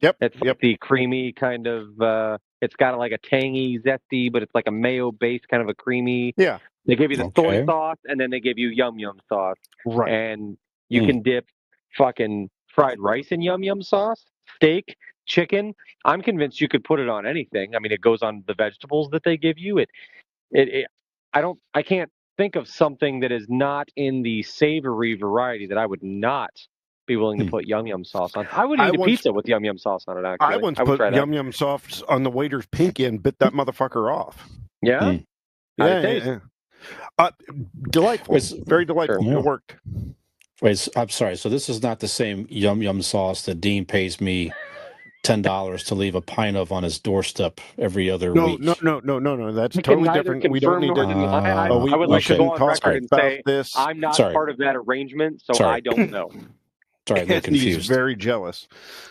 Yep. It's the creamy kind of, it's got like a tangy, zesty, but it's like a mayo-based kind of a creamy. Yeah. They give you the soy sauce, and then they give you yum yum sauce. Right. And you can dip fucking fried rice in yum yum sauce, steak, chicken. I'm convinced you could put it on anything. I mean, it goes on the vegetables that they give you. I can't think of something that is not in the savory variety that I would not be willing to put yum yum sauce on. I would eat a pizza with yum yum sauce on it. Actually, I once put yum yum sauce on the waiter's pinky and bit that motherfucker off. Yeah, yeah. Delightful, very delightful. Sure. It worked. Wait, I'm sorry. So this is not the same yum yum sauce that Dean pays me $10 to leave a pint of on his doorstep every other week. No. That's totally different. We don't need to. I would like to go on record and say this. I'm not part of that arrangement, so I don't know. Sorry, I'm confused. He's very jealous.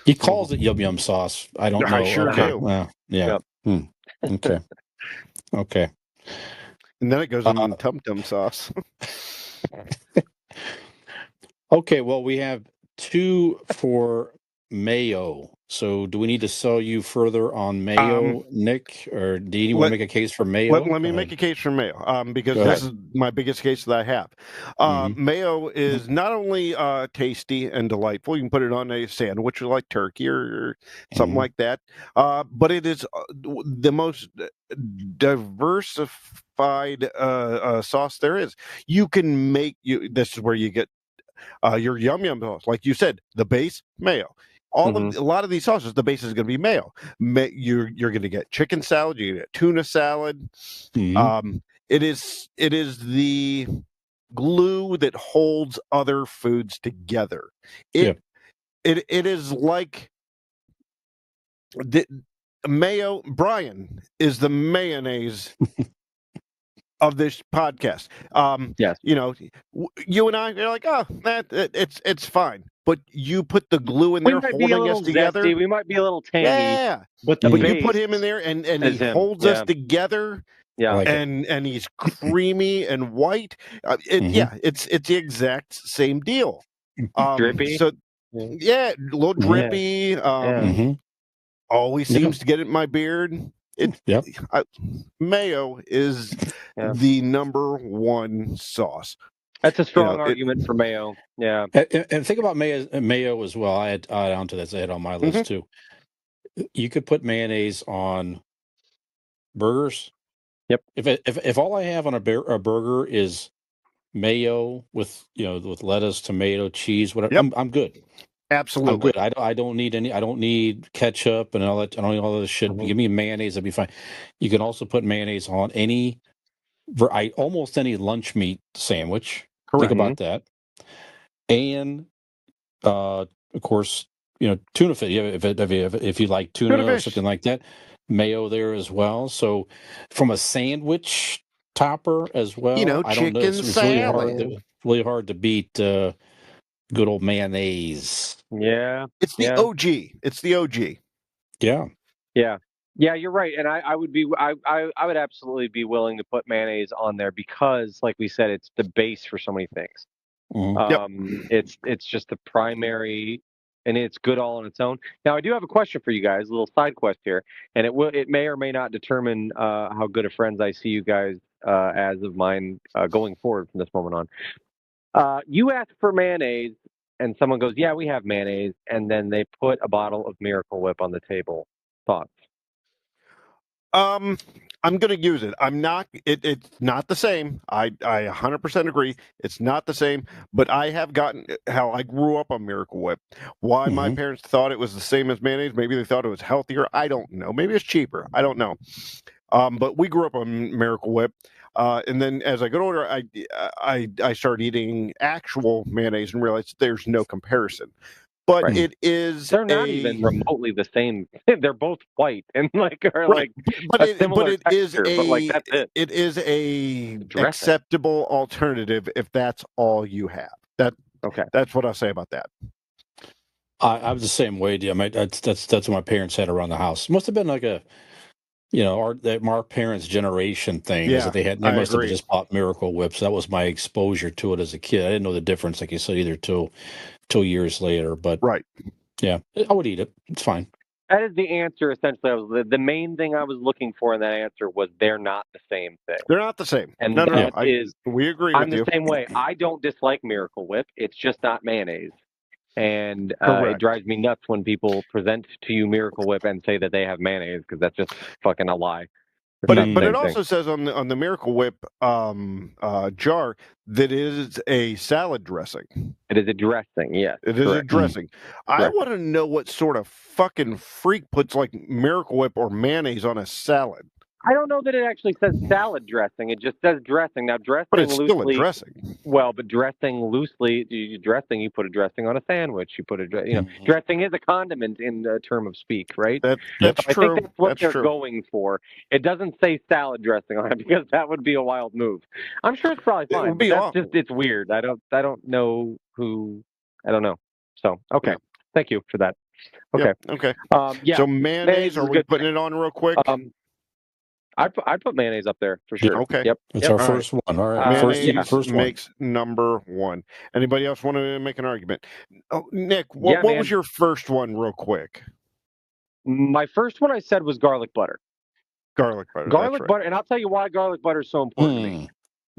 He calls it yum yum sauce. I don't know. I sure do. Yeah. Yep. Okay. Okay. And then it goes in Tum Tum sauce. Okay, well, we have 2 for mayo. So do we need to sell you further on mayo, Nick? Or do you want to Let, make a case for mayo? let me Go make ahead. a case for mayo, because Go this ahead. is my biggest case that I have. Mhm. Mayo is not only tasty and delightful, you can put it on a sandwich like turkey or something Mhm. like that, but it is the most diversified sauce there is. You can make this is where you get your yum yum sauce, like you said, the base mayo. A lot of these sauces, the base is going to be mayo. You're going to get chicken salad, you get tuna salad. Mhm. It is the glue that holds other foods together. Yeah. It is like the mayo. Brian is the mayonnaise of this podcast. Yes. You know, you and I, you're like, oh, it's fine. But you put the glue in We there might be a holding us little together. zesty. We might be a little tangy. Yeah. But the But Mhm. you base put him in there and he is him. holds us together. I Yeah. like it. And he's creamy and white. Mhm. Yeah, it's the exact same deal. Drippy. So Yeah. yeah, a little drippy. Mhm. Always Yeah. seems to get it in my beard. Yep. Mayo is Yeah. the number one sauce. That's a strong it- argument for mayo. Yeah. And think about mayo as well. I had onto that. I had on my list too. You could put mayonnaise on burgers. Yep. If all I have on a burger is mayo with with lettuce, tomato, cheese, whatever, Yep, I'm good. I'm absolutely. good. I don't need any. I don't need ketchup and all that. I don't need all this shit. Give me mayonnaise, that'd be fine. You can also put mayonnaise on almost any lunch meat sandwich. Think Correct. about that. And of course, tuna fish. If you like Tuna tuna or fish. something like that, mayo there as well. So from a sandwich topper as well, I don't know. Chicken It's salad. really hard to beat good old mayonnaise. Yeah. It's the Yeah. OG. It's the OG. Yeah. Yeah. Yeah, you're right. And I would absolutely be willing to put mayonnaise on there because, like we said, it's the base for so many things. Mhm. Yep. It's just the primary, and it's good all on its own. Now, I do have a question for you guys, a little side quest here, and it may or may not determine how good of friends I see you guys as of mine going forward from this moment on. You ask for mayonnaise, and someone goes, "Yeah, we have mayonnaise," and then they put a bottle of Miracle Whip on the table. Thoughts? I'm gonna use it. I'm not. It's not the same. I 100% agree. It's not the same. But I have gotten how I grew up on Miracle Whip. Why my Mhm. parents thought it was the same as mayonnaise? Maybe they thought it was healthier. I don't know. Maybe it's cheaper. I don't know. But we grew up on Miracle Whip. And then as I got older, I started eating actual mayonnaise and realized there's no comparison. But Right. it is They're not even remotely the same. They're both white and are right. like a similar It is texture, but like that's it. it is a Dressing. acceptable alternative if that's all you have. Okay. That's what I'll say about that. I was the same way, dear. That's what my parents had around the house. Must have been like a our parents' generation thing is Yeah, that they I must have agree. just bought Miracle Whips. That was my exposure to it as a kid. I didn't know the difference, like you said, either till years later. But Right. yeah, I would eat it. It's fine. That is the answer. Essentially, the main thing I was looking for in that answer was they're not the same thing. They're not the same. And No. We agree I'm with the you. same way. I don't dislike Miracle Whip. It's just not mayonnaise. And it Correct. drives me nuts when people present to you Miracle Whip and say that they have mayonnaise because that's just fucking a lie. It's But not the it same thing. also says on the Miracle Whip jar that it is a salad dressing. It is a dressing, yes. It is a correct. dressing. I Correct. want to know what sort of fucking freak puts like Miracle Whip or mayonnaise on a salad. I don't know that it actually says salad dressing. It just says dressing. Now, dressing But it's loosely. still a dressing. Well, but dressing loosely, you put a dressing on a sandwich. You put dressing is a condiment in the term of speak, right? That's So true. I think that's what they're true. going for. It doesn't say salad dressing on it because that would be a wild move. I'm sure it's probably It fine, would but be that's awful. just it's weird. I don't know who. I don't know. So okay, Yeah. thank you for that. Okay. Yep, okay. Yeah. So mayonnaise, is are a we good putting it on real quick? I'd put mayonnaise up there for sure. Okay. Yep. It's Yep. our All first one. All right. Mayonnaise First one. makes number one. Anybody else want to make an argument? Oh, Nick, Yeah, what man. was your first one, real quick? My first one I said was garlic butter. Garlic butter. Garlic that's right. butter, and I'll tell you why garlic butter is so important to me.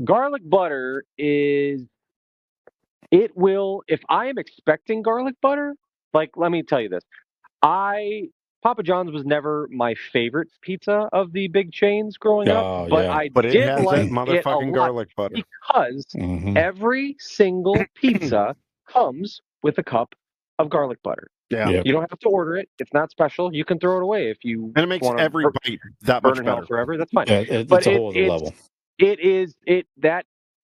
Garlic butter is, it will, if I am expecting garlic butter, like, let me tell you this. Papa John's was never my favorite pizza of the big chains growing up, Oh, but yeah. I But it did has like that it a motherfucking lot garlic butter. because Mhm. every single pizza comes with a cup of garlic butter. Yeah. Yep. You don't have to order it. It's not special. You can throw it away if you And it makes want every to bite that burn much in hell better. forever. That's fine. Yeah, it's But a whole other level. that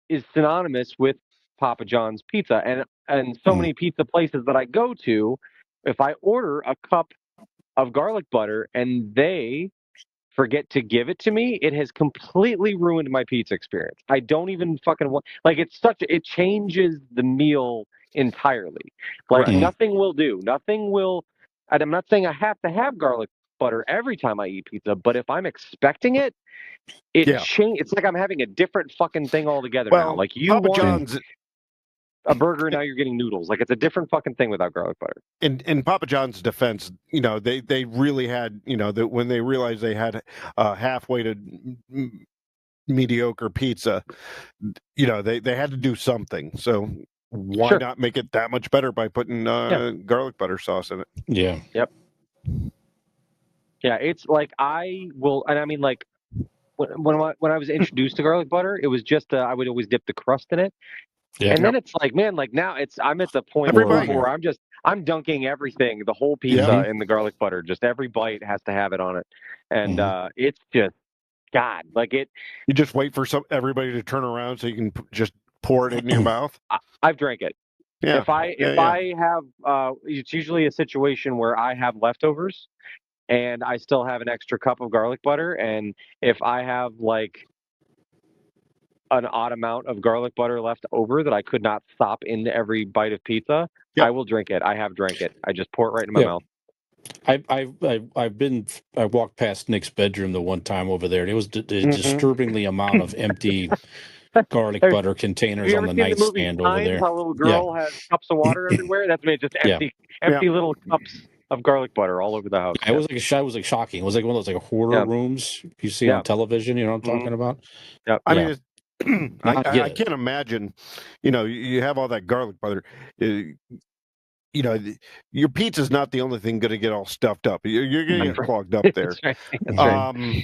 is synonymous with Papa John's pizza, and so many pizza places that I go to, if I order a cup of garlic butter and they forget to give it to me, it has completely ruined my pizza experience. I don't even fucking want, like, it changes the meal entirely. Like, Right. nothing will do. Nothing will, and I'm not saying I have to have garlic butter every time I eat pizza, but if I'm expecting it, it's like I'm having a different fucking thing altogether now. Well, Like, you Papa want John's, a burger, now you're getting noodles. Like, it's a different fucking thing without garlic butter. in Papa John's defense, they really had, that when they realized they had halfway to mediocre pizza, they had to do something. So why not make it that much better by putting garlic butter sauce in it? Yeah. Yep. Yeah, it's like I will, and I mean, like, when I was introduced to garlic butter, it was just I would always dip the crust in it, and then it's like, man, like now I'm at the point where I'm dunking everything, the whole pizza in the garlic butter. Just every bite has to have it on it, and it's just God, like it. You just wait for everybody to turn around so you can just pour it in your mouth. I've drank it. Yeah. If I have, it's usually a situation where I have leftovers and I still have an extra cup of garlic butter, and if I have like an odd amount of garlic butter left over that I could not stop into every bite of pizza, I will drink it. I have drank it. I just pour it right in my mouth. I walked past Nick's bedroom the one time over there, and it was a disturbingly amount of empty garlic butter containers on the nightstand over there. How a little girl has cups of water everywhere? That's me, just empty little cups of garlic butter all over the house. It was like shocking. It was like one of those like hoarder rooms you see on television. You know what I'm talking about? Yeah. I mean, I can't imagine. You have all that garlic butter. Your pizza's not the only thing going to get all stuffed up. You're going to get clogged up there. That's right.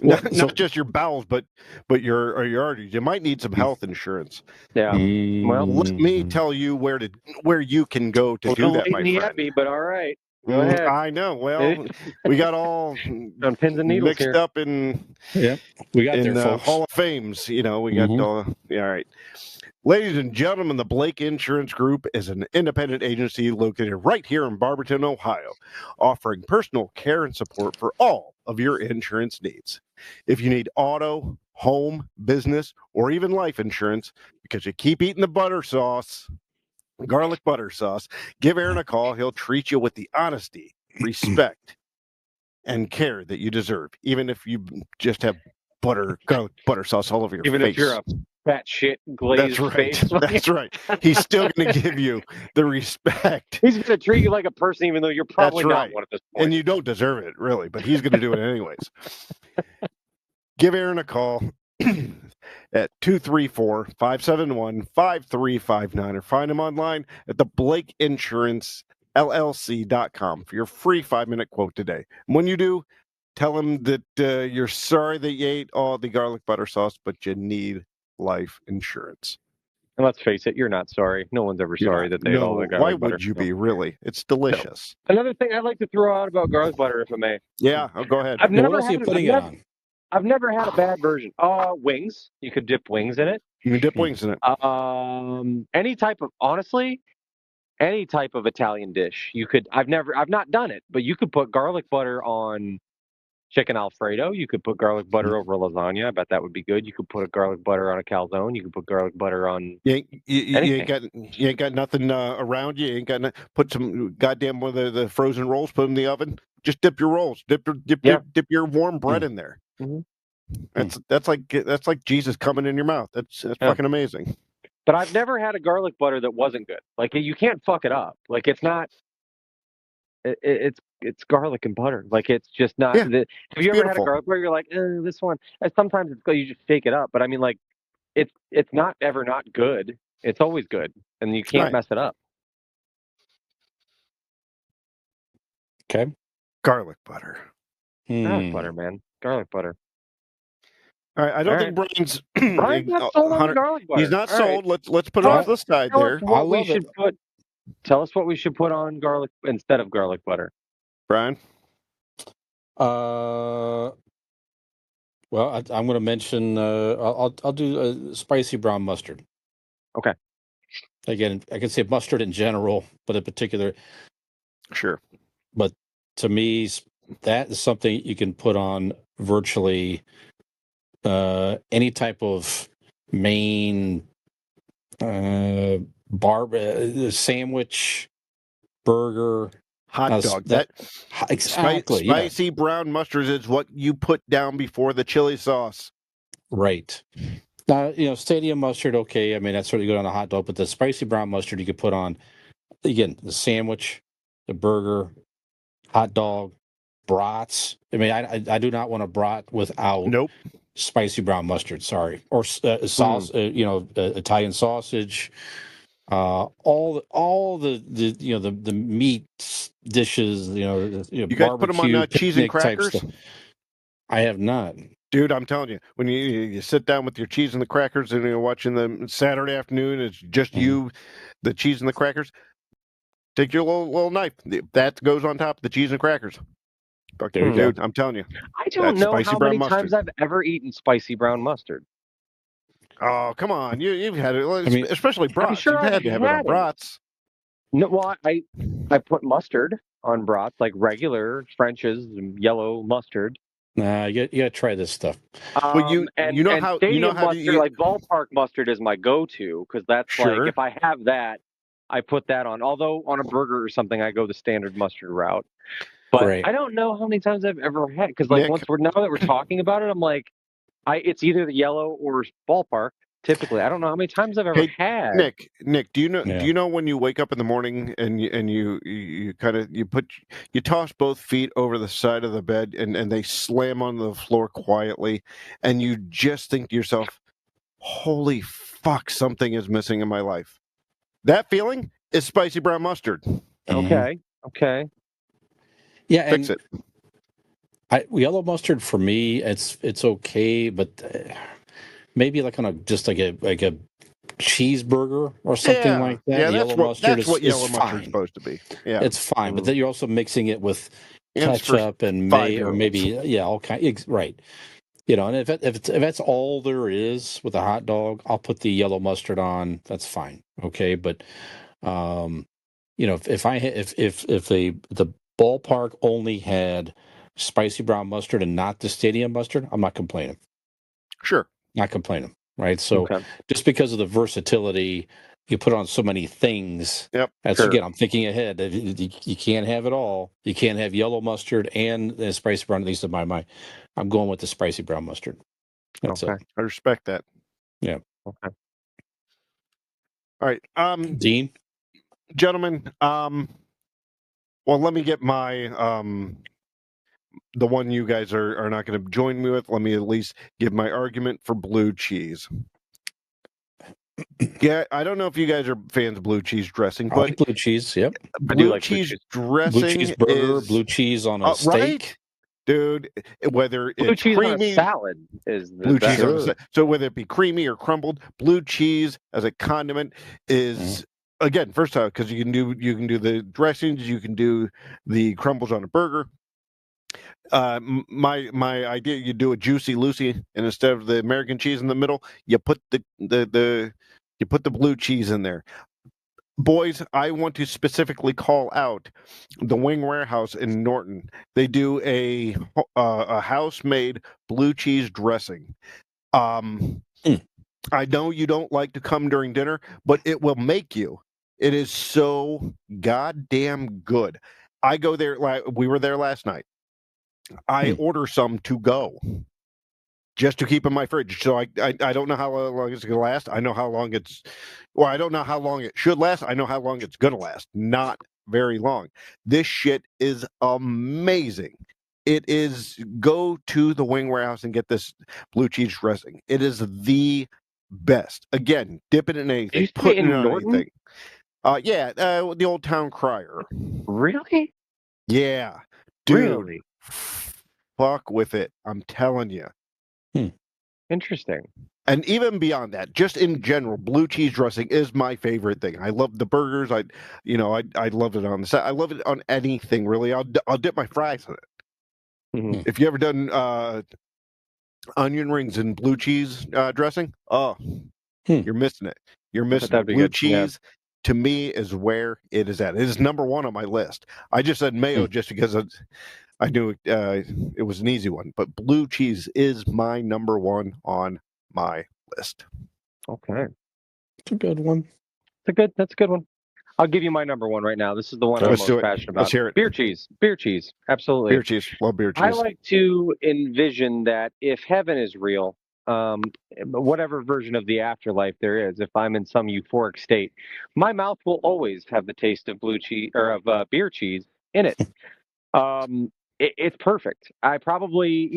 Not just your bowels, but your arteries. You might need some health insurance. Yeah. Well, let me tell you where you can go to do that, my friend. But all right. Go ahead. I know. Well, we got all on pins and needles mixed up in. Yeah, we got in there, folks. Hall of Fames. We got all right. Ladies and gentlemen, the Blake Insurance Group is an independent agency located right here in Barberton, Ohio, offering personal care and support for all of your insurance needs. If you need auto, home, business, or even life insurance because you keep eating the butter sauce, garlic butter sauce, give Aaron a call. He'll treat you with the honesty, respect, and care that you deserve, even if you just have garlic butter sauce all over your face. Even if you're a fat shit glazed face. That's right. He's still going to give you the respect. He's going to treat you like a person, even though you're probably not one at this point. And you don't deserve it, really, but he's going to do it anyways. Give Aaron a call at 234-571-5359 or find him online at theblakeinsurancellc.com for your free 5-minute quote today. And when you do, tell him that you're sorry that you ate all the garlic butter sauce, but you need life insurance. And let's face it, you're not sorry. No one's ever sorry that they ate all the garlic why butter. would you be, really? It's delicious. No. Another thing I'd like to throw out about garlic butter, if I may. Yeah, go ahead. What else are you putting it on? I've never had a bad version. Wings. You could dip wings in it. You can dip wings in it. Any type of Italian dish. You could. I've not done it, but you could put garlic butter on chicken Alfredo. You could put garlic butter over lasagna. I bet that would be good. You could put a garlic butter on a calzone. You could put garlic butter on. You ain't got nothing around you. You ain't got put some goddamn one of the frozen rolls. Put them in the oven. Just dip your rolls. Dip your warm bread in there. Mm-hmm. That's like Jesus coming in your mouth. That's Yeah. fucking amazing. But I've never had a garlic butter that wasn't good. Like you can't fuck it up. Like it's not. It's garlic and butter. Like it's just not. Yeah, Have you ever had a beautiful. garlic butter? You're like, this one. And sometimes it's good. You just shake it up. But I mean, like, it's not ever not good. It's always good, and you can't Right. mess it up. Okay. Garlic butter. Garlic butter, man. Garlic butter. All right, I don't All think Brian's Brian's not sold on the 100 garlic butter. He's not All right. sold. Let's put it off to the side Tell there. us what I we love should it. put. Tell us what we should put on garlic instead of garlic butter. Brian. Well, I'm going to mention. I'll do spicy brown mustard. Okay. Again, I can say mustard in general, but in particular, Sure. but to me, that is something you can put on virtually any type of main sandwich, burger, Hot dog. exactly. Spicy brown mustard is what you put down before the chili sauce. Right. Now, stadium mustard, okay. I mean, that's sort of good on a hot dog, but the spicy brown mustard you could put on, again, the sandwich, the burger, hot dog, brats. I mean, I do not want a brat without spicy brown mustard. Sorry, or sauce. Italian sausage. All the meat dishes. You guys put them on cheese and crackers? I have not. Dude, I'm telling you, when you sit down with your cheese and the crackers and you're watching the Saturday afternoon, it's just you, the cheese and the crackers. Take your little knife. That goes on top of the cheese and crackers. Dude, I'm telling you. I don't know how many times I've ever eaten spicy brown mustard. Oh, come on. You've had it, especially brats. I'm sure You've had to have it on brats. No, well, I put mustard on brats, like regular French's yellow mustard. Nah, you gotta try this stuff. Stadium mustard, like ballpark mustard, is my go-to because that's like if I have that, I put that on. Although on a burger or something, I go the standard mustard route. But I don't know how many times I've ever had because like now that we're talking about it, I'm like, it's either the yellow or ballpark. Typically, I don't know how many times I've ever had. Nick, do you know when you wake up in the morning and you toss both feet over the side of the bed and they slam on the floor quietly, and you just think to yourself, "Holy fuck, something is missing in my life." That feeling is spicy brown mustard. Okay. Yeah, fix it. Yellow mustard for me, it's okay, but maybe like on a cheeseburger or something like that. Yeah, yellow mustard that's what yellow mustard is fine. supposed to be. Yeah, it's fine, but then you're also mixing it with ketchup and mayo, or maybe all kind. Right. And if that's all there is with a hot dog, I'll put the yellow mustard on. That's fine. Okay, but if the ballpark only had spicy brown mustard and not the stadium mustard, I'm not complaining. Sure. Not complaining, right? So just because of the versatility, you put on so many things. Yep. Again, I'm thinking ahead. You can't have it all. You can't have yellow mustard and the spicy brown, at least in my mind. I'm going with the spicy brown mustard. That's it. I respect that. Yeah. Okay. All right. Dean? Gentlemen, well, let me get my the one you guys are not going to join me with. Let me at least give my argument for blue cheese. Yeah, I don't know if you guys are fans of blue cheese dressing, but I like blue cheese. Yep, blue cheese dressing, blue cheese burger, blue cheese on a steak, right? Dude. Whether blue it's cheese creamy, on a salad is blue cheese on a salad. So whether it be creamy or crumbled, blue cheese as a condiment is. Again, first time because you can do the dressings, you can do the crumbles on a burger. My idea, you do a Juicy Lucy, and instead of the American cheese in the middle, you put the blue cheese in there. Boys, I want to specifically call out the Wing Warehouse in Norton. They do a house-made blue cheese dressing. I know you don't like to come during dinner, but it will make you. It is so goddamn good. I go there. We were there last night. I order some to go. just to keep in my fridge. So I don't know how long it's going to last. I know how long I don't know how long it should last. I know how long it's going to last. Not very long. This shit is amazing. It is, go to the Wing Warehouse and get this blue cheese dressing. It is the best. Again, dip it in anything. You Put say it in on Norton? anything. The Old Town Crier. Really? Yeah. Dude, Really? fuck with it. I'm telling you. Interesting. And even beyond that, just in general, blue cheese dressing is my favorite thing. I love the burgers. I love it on the side. I love it on anything, really. I'll dip my fries in it. Mhm. If you ever done onion rings and blue cheese dressing, you're missing it. You're missing that'd it. be Blue good, yeah. cheese, to me, is where it is at. It is number one on my list. I just said mayo just because I knew it was an easy one, but blue cheese is my number one on my list. Okay. It's a good one. That's a good one. I'll give you my number one right now. This is the one I'm Let's most do it. passionate about. Let's hear it. Beer cheese. Beer cheese. Absolutely. Beer cheese. Love beer cheese. I like to envision that if heaven is real, whatever version of the afterlife there is, if I'm in some euphoric state, my mouth will always have the taste of blue cheese or of beer cheese in it. It's perfect. I probably,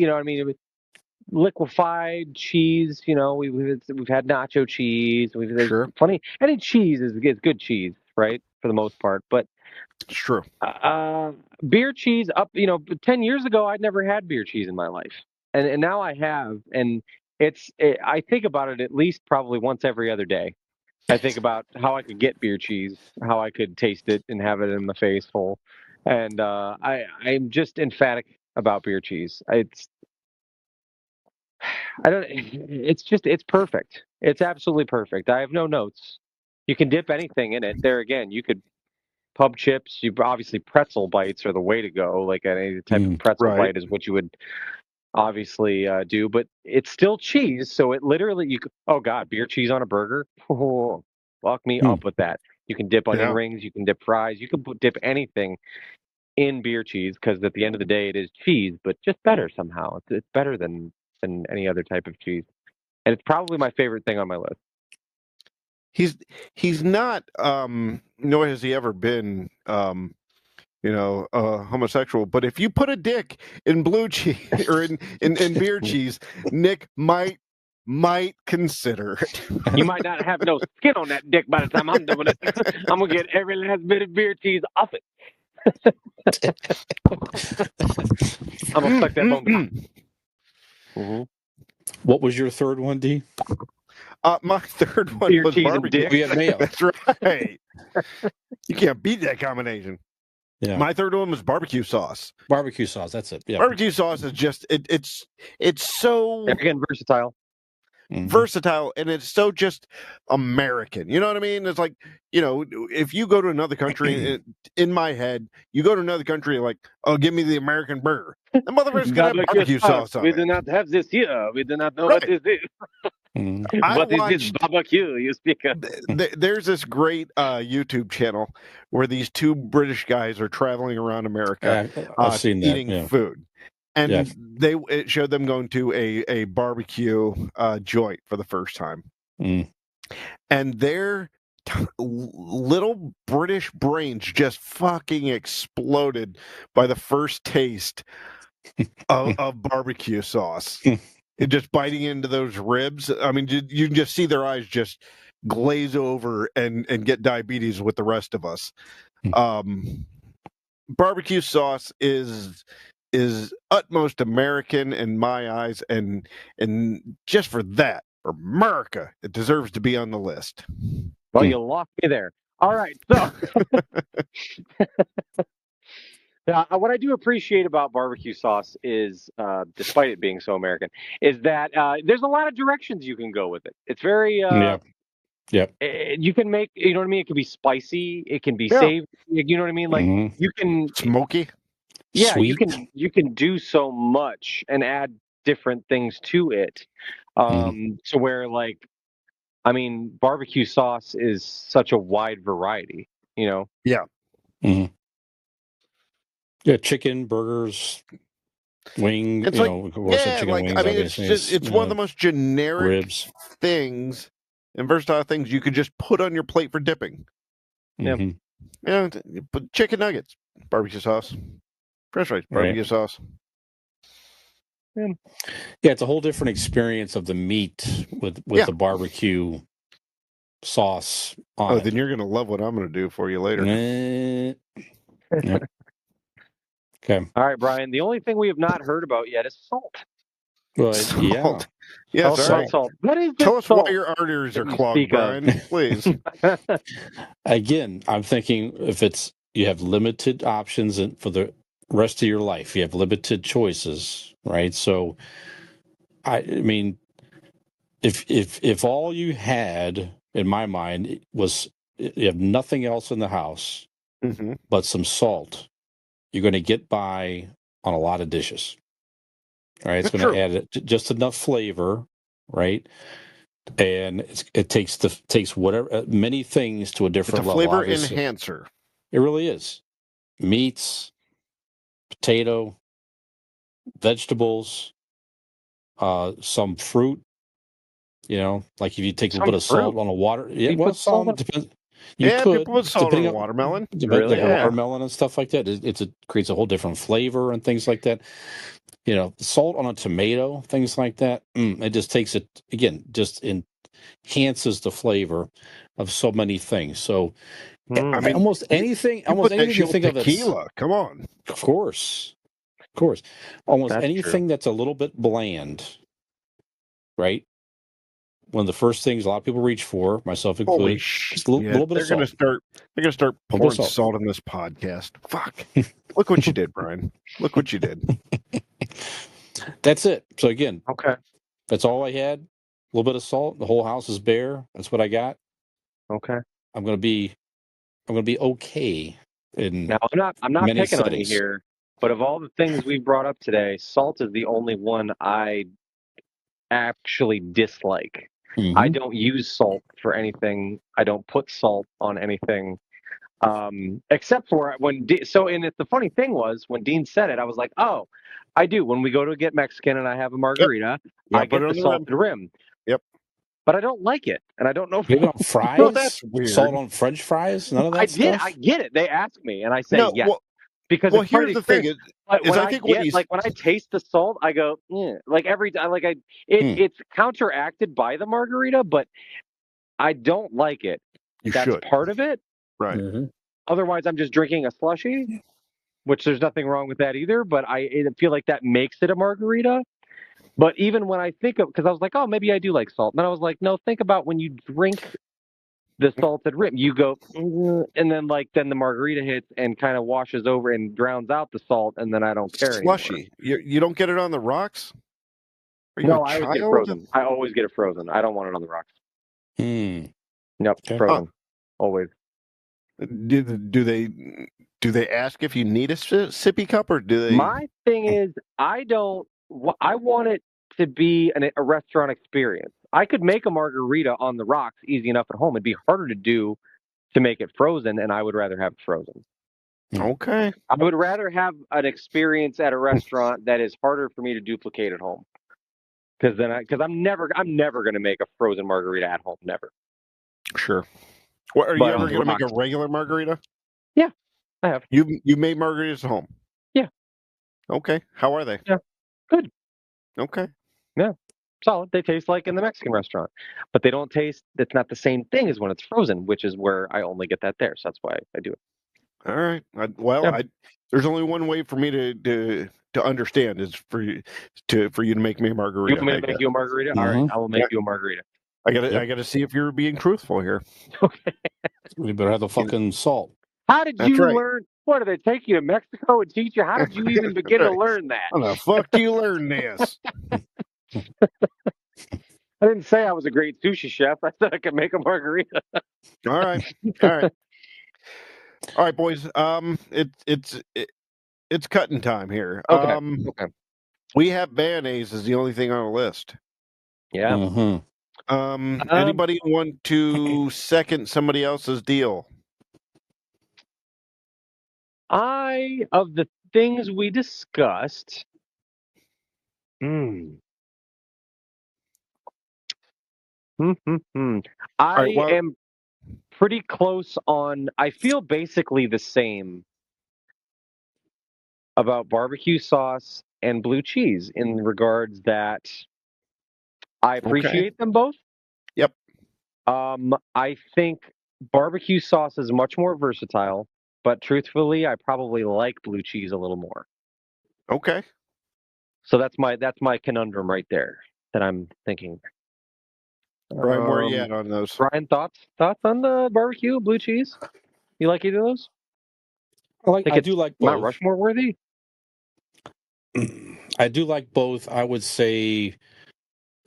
liquefied cheese. We've had nacho cheese. There's Sure. plenty. Any cheese is good cheese, right, for the most part. But It's true. beer cheese 10 years ago, I'd never had beer cheese in my life, and now I have, and I think about it at least probably once every other day. I think about how I could get beer cheese, how I could taste it and have it in my face full, and I'm just emphatic about beer cheese. It's perfect. It's absolutely perfect. I have no notes. You can dip anything in it. There again, you could pub chips. Obviously pretzel bites are the way to go. Like any type of pretzel Right. bite is what you would obviously do, but it's still cheese. So it literally, oh God, beer cheese on a burger. Oh, fuck me up with that. You can dip onion rings. You can dip fries. You can dip anything in beer cheese because at the end of the day, it is cheese, but just better somehow. It's better than any other type of cheese, and it's probably my favorite thing on my list. He's not nor has he ever been homosexual, but if you put a dick in blue cheese or in beer cheese, Nick might consider it. You might not have no skin on that dick by the time I'm doing it. I'm gonna get every last bit of beer cheese off it. I'm gonna suck that bone. Mm-hmm. What was your third one, D? My third one Beer was cheese and barbecue. dick. We had mayo. That's right. You can't beat that combination. Yeah. My third one was barbecue sauce. Barbecue sauce. That's it. Yeah. Barbecue sauce is just it's so Again, versatile. versatile, and it's so just American. You know what I mean? It's like, if you go to another country, in my head, you go to another country like, oh, give me the American burger. The motherfucker's gonna have barbecue sauce on We it. do not have this here. We do not know Right. what is this. What is this barbecue you speak of? There's this great YouTube channel where these two British guys are traveling around America I've seen that. eating food. And it showed them going to a barbecue joint for the first time. And their little British brains just fucking exploded by the first taste of barbecue sauce. Just biting into those ribs. I mean, you can just see their eyes just glaze over and get diabetes with the rest of us. Barbecue sauce is utmost American in my eyes, and just for that, for America, it deserves to be on the list. Well, you lost me there. All right, so what I do appreciate about barbecue sauce is, despite it being so American, is that there's a lot of directions you can go with it. It's very you can make, you know what I mean? It can be spicy, it can be savory, you know what I mean? Like you can smoky. Yeah, Sweet. you can do so much and add different things to it. So where barbecue sauce is such a wide variety, Yeah. 'Cause, yeah, chicken, burgers, Wing, It's you like, know, roasted yeah, chicken like wings, I mean, it's obviously. just it's one of the most generic ribs. things and versatile things you could just put on your plate for dipping. Yeah. Mhm. You know, put chicken nuggets, barbecue sauce, French fries, barbecue Right. sauce. Yeah, it's a whole different experience of the meat with Yeah. the barbecue sauce on Oh, it. then you're gonna love what I'm gonna do for you later. Yep. Okay. All right, Brian. The only thing we have not heard about yet is salt. Well, yeah. Salt. Yeah, Tell us salt. about salt. What is this Tell us salt why your arteries that are you clogged, speak of? Brian. Please. Again, I'm thinking if it's you have limited options and for the rest of your life, you have limited choices, right? So, I mean, if all you had in my mind was you have nothing else in the house Hmm. but some salt, you're going to get by on a lot of dishes. Right? It's That's going to true. add just enough flavor, right? And it takes whatever many things to a It's a different level. flavor Obviously, enhancer. it really is. Meats, potato, vegetables, some fruit. You know, like if you take a little Some bit of salt fruit. on a water, yeah. You Well, put salt some on. depends. You Yeah, could, people put salt on depending a on watermelon. Really? like a Yeah. watermelon and stuff like that. It creates a whole different flavor and things like that. You know, salt on a tomato, things like that. It just takes it again, just enhances the flavor of so many things. So I mean, almost you, anything, you put that you shit with think of that's, tequila. Come on. of course, almost That's anything true. that's a little bit bland, right? One of the first things a lot of people reach for, myself Holy included, shit! just a Yeah, little bit of they're gonna salt. start. They're gonna start A little bit of pouring salt. salt in this podcast. Fuck! Look what you did, Brian. Look what you did. That's it. So again, Okay. that's all I had. A little bit of salt. The whole house is bare. That's what I got. Okay. I'm gonna be okay in Now I'm not many picking on you settings. here, but of all the things we've brought up today, salt is the only one I actually dislike. I Mhm. don't use salt for anything. I don't put salt on anything. Except for when the funny thing was when Dean said it, I was like, oh, I do. When we go to get Mexican and I have a Yep. margarita, Yeah, I put get it the on the rim. salted rim. Yep. But I don't like it, and I don't know. Maybe on Well, fries? that's weird. Salt on French fries? None of I that did. stuff? I get it. They ask me, and I say No. yes because Well. it's part of Here's the the thing: experience. But is when I I think what get he's. like when I taste the salt, I go like every time. Like Hmm. it's counteracted by the margarita, but I don't like it. You That's should. part of it. Right. Mm-hmm. Otherwise, I'm just drinking a slushie, which there's nothing wrong with that either. But I feel like that makes it a margarita. But even when I think of, because I was like, oh, maybe I do like salt. And then I was like, no, think about when you drink the salted rim. You go, and then the margarita hits and kind of washes over and drowns out the salt, and then I don't care anymore. Slushy. You don't get it on the rocks? Are you No, a I always get it child? frozen. I always get it frozen. I don't want it on the rocks. Hmm. Yep, Okay. frozen. Always. Do they ask if you need a sippy cup or do they? My thing is, I want it to be a restaurant experience. I could make a margarita on the rocks easy enough at home. It'd be harder to do to make it frozen, and I would rather have it frozen. Okay. I would rather have an experience at a restaurant that is harder for me to duplicate at home. Because I'm never going to make a frozen margarita at home. Never. Sure. What are you But ever on the going to make a rocks, regular margarita? yeah, I have. You made margaritas at home? Yeah. Okay. How are they? Yeah. Good. Okay. Yeah. Solid. They taste like in the Mexican restaurant, but they don't taste. It's not the same thing as when it's frozen, which is where I only get that there. So that's why I do it. All right. Yeah. There's only one way for me to understand is for you to make me a You margarita. want me to make you a margarita? All right, I will make you a margarita. I gotta see if you're being truthful here. Okay. We better have the fucking salt. How did That's you right. learn? What did they take you to Mexico and teach you? How did you even begin to right. learn that? How the fuck do you learn this? I didn't say I was a great sushi chef. I said I could make a margarita. All right. All right, boys. It's cutting time here. Okay. Okay. We have mayonnaise as the only thing on the list. Yeah. Mm-hmm. Anybody want to second somebody else's deal? Of the things we discussed, Mm. I All right, well, am pretty close on. I feel basically the same about barbecue sauce and blue cheese in regards that I okay. appreciate them both. Yep. I think barbecue sauce is much more versatile, but truthfully, I probably like blue cheese a little more. Okay. So that's my conundrum right there that I'm thinking. Brian, where are you Um, at on those? Brian, thoughts on the barbecue blue cheese? You like either of those? Think I it's do like Mount both. Rushmore worthy? I do like both. I would say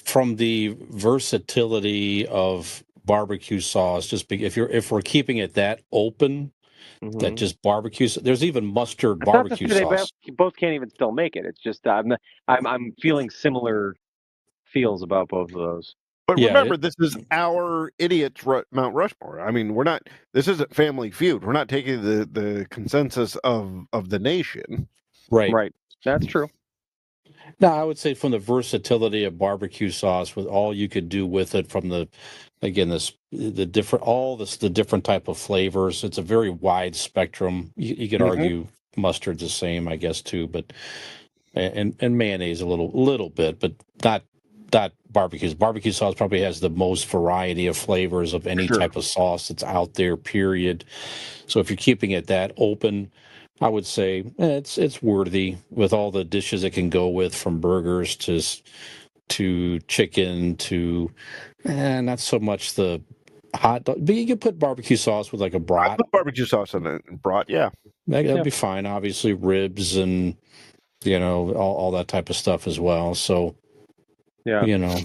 from the versatility of barbecue sauce, if we're keeping it that open, that Mm-hmm. just barbecue. There's even mustard It's not to barbecue say they sauce. both can't even still make it. It's just I'm feeling similar feels about both of those. But Yeah, remember, this is our idiots Mount Rushmore. I mean, we're not. This isn't Family Feud. We're not taking the consensus of the nation. right. Right. That's true. No, I would say from the versatility of barbecue sauce, with all you could do with it, from the again the different type of flavors. It's a very wide spectrum. You could Mhm. argue mustard's the same, I guess, too, but and mayonnaise a little bit, but not barbecues. Barbecue sauce probably has the most variety of flavors of any Sure. type of sauce that's out there, period. So if you're keeping it that open, I would say it's worthy with all the dishes it can go with, from burgers to chicken to not so much the hot dog, but you can put barbecue sauce with like a I brat. put barbecue sauce in it and brat. Yeah. That'd Yeah. be fine. Obviously, ribs and all that type of stuff as well. So Yeah. you know,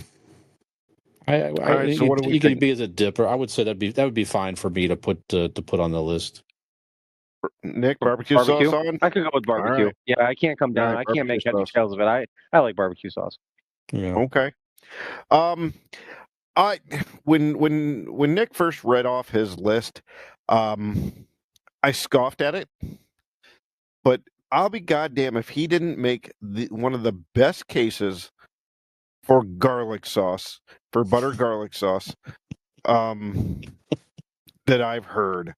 All right. So what do we you could think? be as a dipper. I would say that would be fine for me to put on the list. Nick, barbecue Barbecue. sauce on? I could go with All barbecue. right. Yeah, I can't come All down. right. I can't Barbecue make heads or sauce. tails of it. I like barbecue sauce. Yeah. Okay. Um, I when Nick first read off his list, I scoffed at it, but I'll be goddamn if he didn't make one of the best cases for garlic sauce, for butter garlic sauce, um, that I've heard.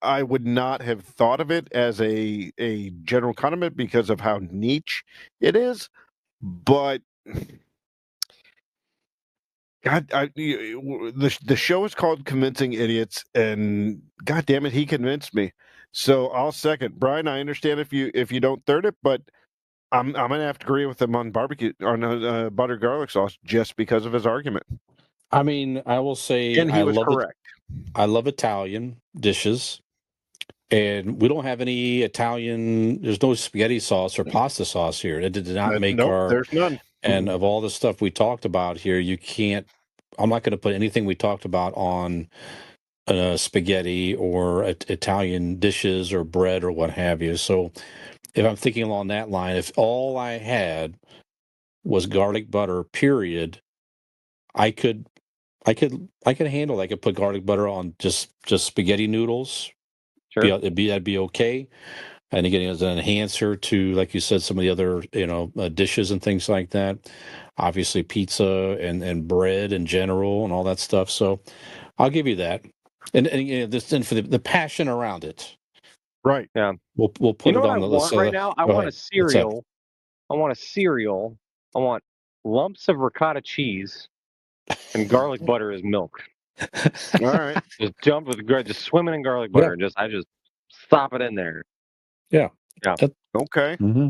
I would not have thought of it as a general condiment because of how niche it is, but God, the show is called Convincing Idiots, and God damn it, he convinced me. So I'll second Brian. I understand if you don't third it, but I'm gonna have to agree with him on barbecue on butter garlic sauce just because of his argument. I mean, I will say And he was correct. I love Italian dishes, and we don't have any Italian. There's no spaghetti sauce or pasta sauce here. It did not make Nope, our. there's none. And of all the stuff we talked about here, you can't. I'm not going to put anything we talked about on spaghetti or Italian dishes or bread or what have you. So if I'm thinking along that line, if all I had was garlic butter, period, I could I could handle. I could put garlic butter on just spaghetti noodles. Sure. That'd be okay. And again, as an enhancer to, like you said, some of the other dishes and things like that. Obviously, pizza and bread in general and all that stuff. So I'll give you that. And this and for the passion around it, Right. Yeah. we'll You put know it what on I the list. want right now? I Go want a ahead. What's that? cereal. I want a cereal. I want lumps of ricotta cheese and garlic butter as milk. All right. Just just swimming in garlic Yeah. butter. I just stop it in there. Yeah. Yeah. Okay. Mm-hmm.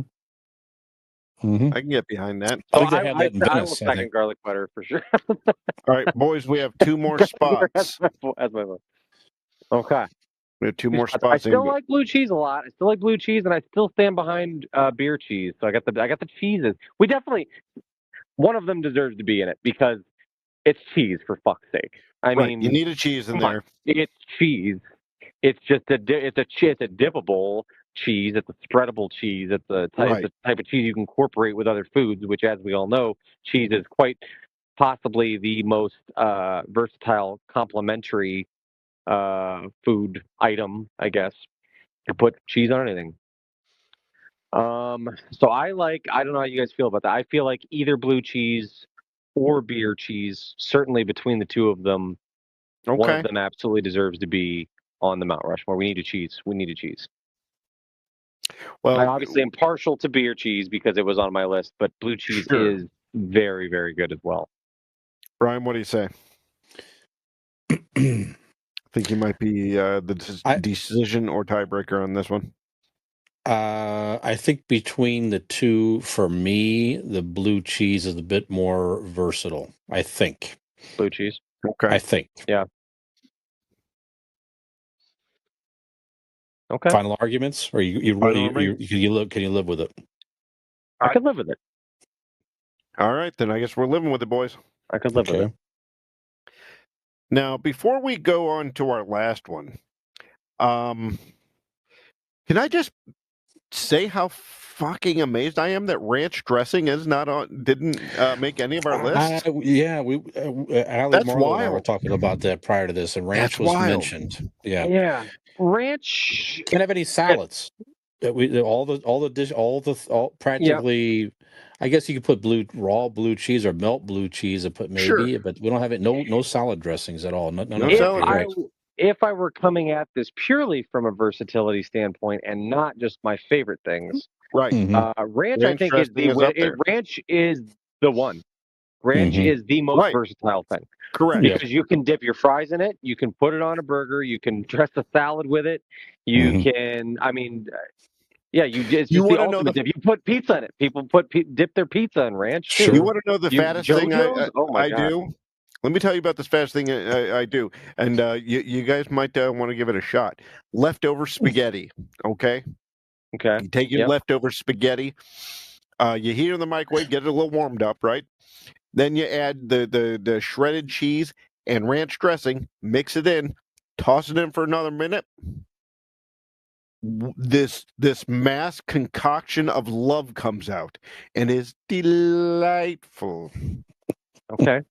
Mm-hmm. I can get behind that. I Oh, think they have that in I will Venice. I second think. garlic butter for sure. All right, boys, we have two more spots. That's my vote. Okay. We have two Two more spots. I spots. still like blue cheese a lot. I still like blue cheese, and I still stand behind beer cheese. So I got the cheeses. We definitely one of them deserves to be in it because it's cheese for fuck's sake. I Right. You mean, need a cheese in come on, there. it's cheese. It's just it's a dippable cheese. It's a spreadable cheese. Right. It's a type of cheese you can incorporate with other foods, which, as we all know, cheese is quite possibly the most versatile complementary food item, I guess. You put cheese on anything. So I don't know how you guys feel about that. I feel like either blue cheese or beer cheese, certainly between the two of them, one of Okay. them absolutely deserves to be on the Mount Rushmore. We need a cheese. We need a cheese. I Well, obviously am partial to beer cheese because it was on my list, but blue cheese Sure. is very, very good as well. Brian, what do you say? I think you might be the decision or tiebreaker on this one. I think between the two, for me, the blue cheese is a bit more versatile. I think. Blue cheese. Okay. I think. Yeah. Okay. Final arguments, or you Final really can you live with it? I could live with it. All right, then I guess we're living with it, boys. I could live with it. Now, before we go on to our last one, can I just say how fucking amazed I am that ranch dressing is not on, didn't make any of our lists? Yeah, we Allie That's Marlowe and I were wild. talking about that prior to this, and ranch That's was wild. mentioned. Yeah, Yeah. Ranch. can't have any salads. Practically. I guess you could put raw blue cheese or melt blue cheese and put maybe, Sure. but we don't have it. No salad dressings at all. None No of that. salad Right. If I were coming at this purely from a versatility standpoint and not just my favorite things, Right. Mhm. ranch I think is dressing is up there. ranch is the one. Ranch Mhm. is the most Right. versatile thing Correct. Yeah. because you can dip your fries in it, you can put it on a burger, you can dress a salad with it, you Mhm. can. I mean, yeah, it's You just the wanna know ultimate the- dip. You put pizza in it. People dip their pizza in ranch too. Sure. You want to know the fattest thing JoJo's? Oh my I God. do? Let me tell you about this fattest thing I do, and you guys might want to give it a shot. Leftover spaghetti, okay? Okay. You take your Yep. leftover spaghetti, you heat it in the microwave, get it a little warmed up, right? Then you add the shredded cheese and ranch dressing, mix it in, toss it in for another minute. This mass concoction of love comes out and is delightful. Okay.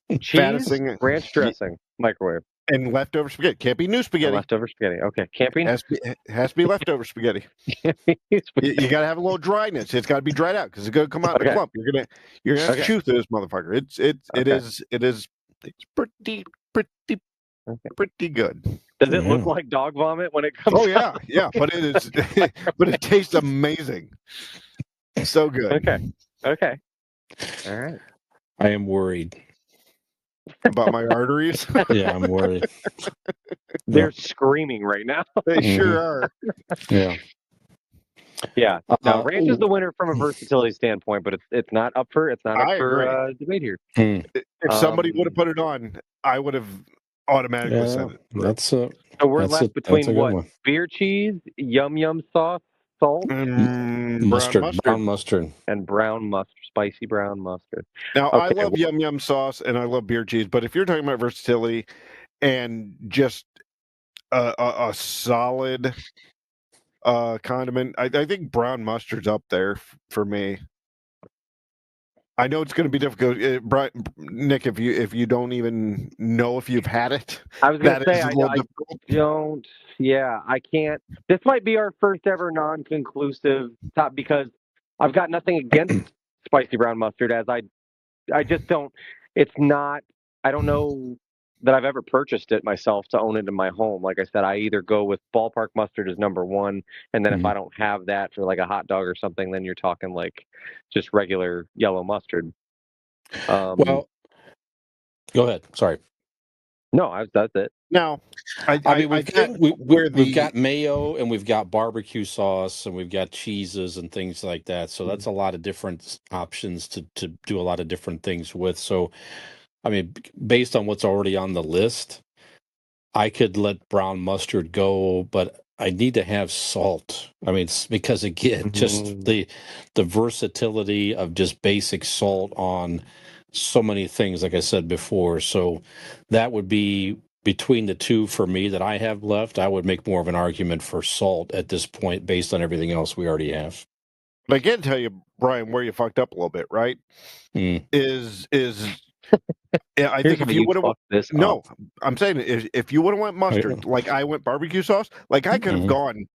Fattest Cheese, thing, ranch dressing, microwave, and leftover spaghetti. Can't be new and spaghetti. leftover spaghetti. Okay. Camping. Has to be leftover spaghetti. You got to have a little dryness. It's got to be dried out because it's going to come out in a Okay. clump. You're gonna have to Okay. chew through this motherfucker. It's pretty good. Does it look Yeah. like dog vomit when it comes Oh out? yeah, but it is, but it tastes amazing. So good. Okay. All right. I am worried. About my arteries. Yeah, I'm worried. They're screaming right now. They sure are. Yeah. Yeah. Now, ranch is ooh. the winner from a versatility standpoint, but it's not up for I agree. debate here. If somebody would have put it on, I would have automatically Yeah, said it. that's So we're That's left a- that's between a good what? one. Beer cheese, yum sauce, salt, Mustard, brown mustard. and brown mustard, spicy brown mustard. Now, I Okay, love yum sauce and I love beer cheese, but if you're talking about versatility and just a solid condiment, I think brown mustard's up there for me. I know it's going to be difficult, Nick. If you don't even know if you've had it, I was going to say is a little difficult. don't. Yeah, I can't. This might be our first ever non-conclusive top because I've got nothing against spicy brown mustard. As I just don't. It's not. I don't know that I've ever purchased it myself to own it in my home. Like I said, I either go with ballpark mustard as number one, and then if I don't have that for like a hot dog or something, then you're talking like just regular yellow mustard. Well, go ahead. Sorry. No, that's it. Now, I mean, we've got mayo and we've got barbecue sauce and we've got cheeses and things like that. So that's a lot of different options to do a lot of different things with. So, I mean, based on what's already on the list, I could let brown mustard go, but I need to have salt. I mean, because again, just the versatility of just basic salt on so many things, like I said before. So that would be between the two for me that I have left. I would make more of an argument for salt at this point based on everything else we already have. But I can tell you, Brian, where you fucked up a little bit, right? Is yeah, I think if you would have I'm saying if you would have went mustard, like I went barbecue sauce, like I could have gone,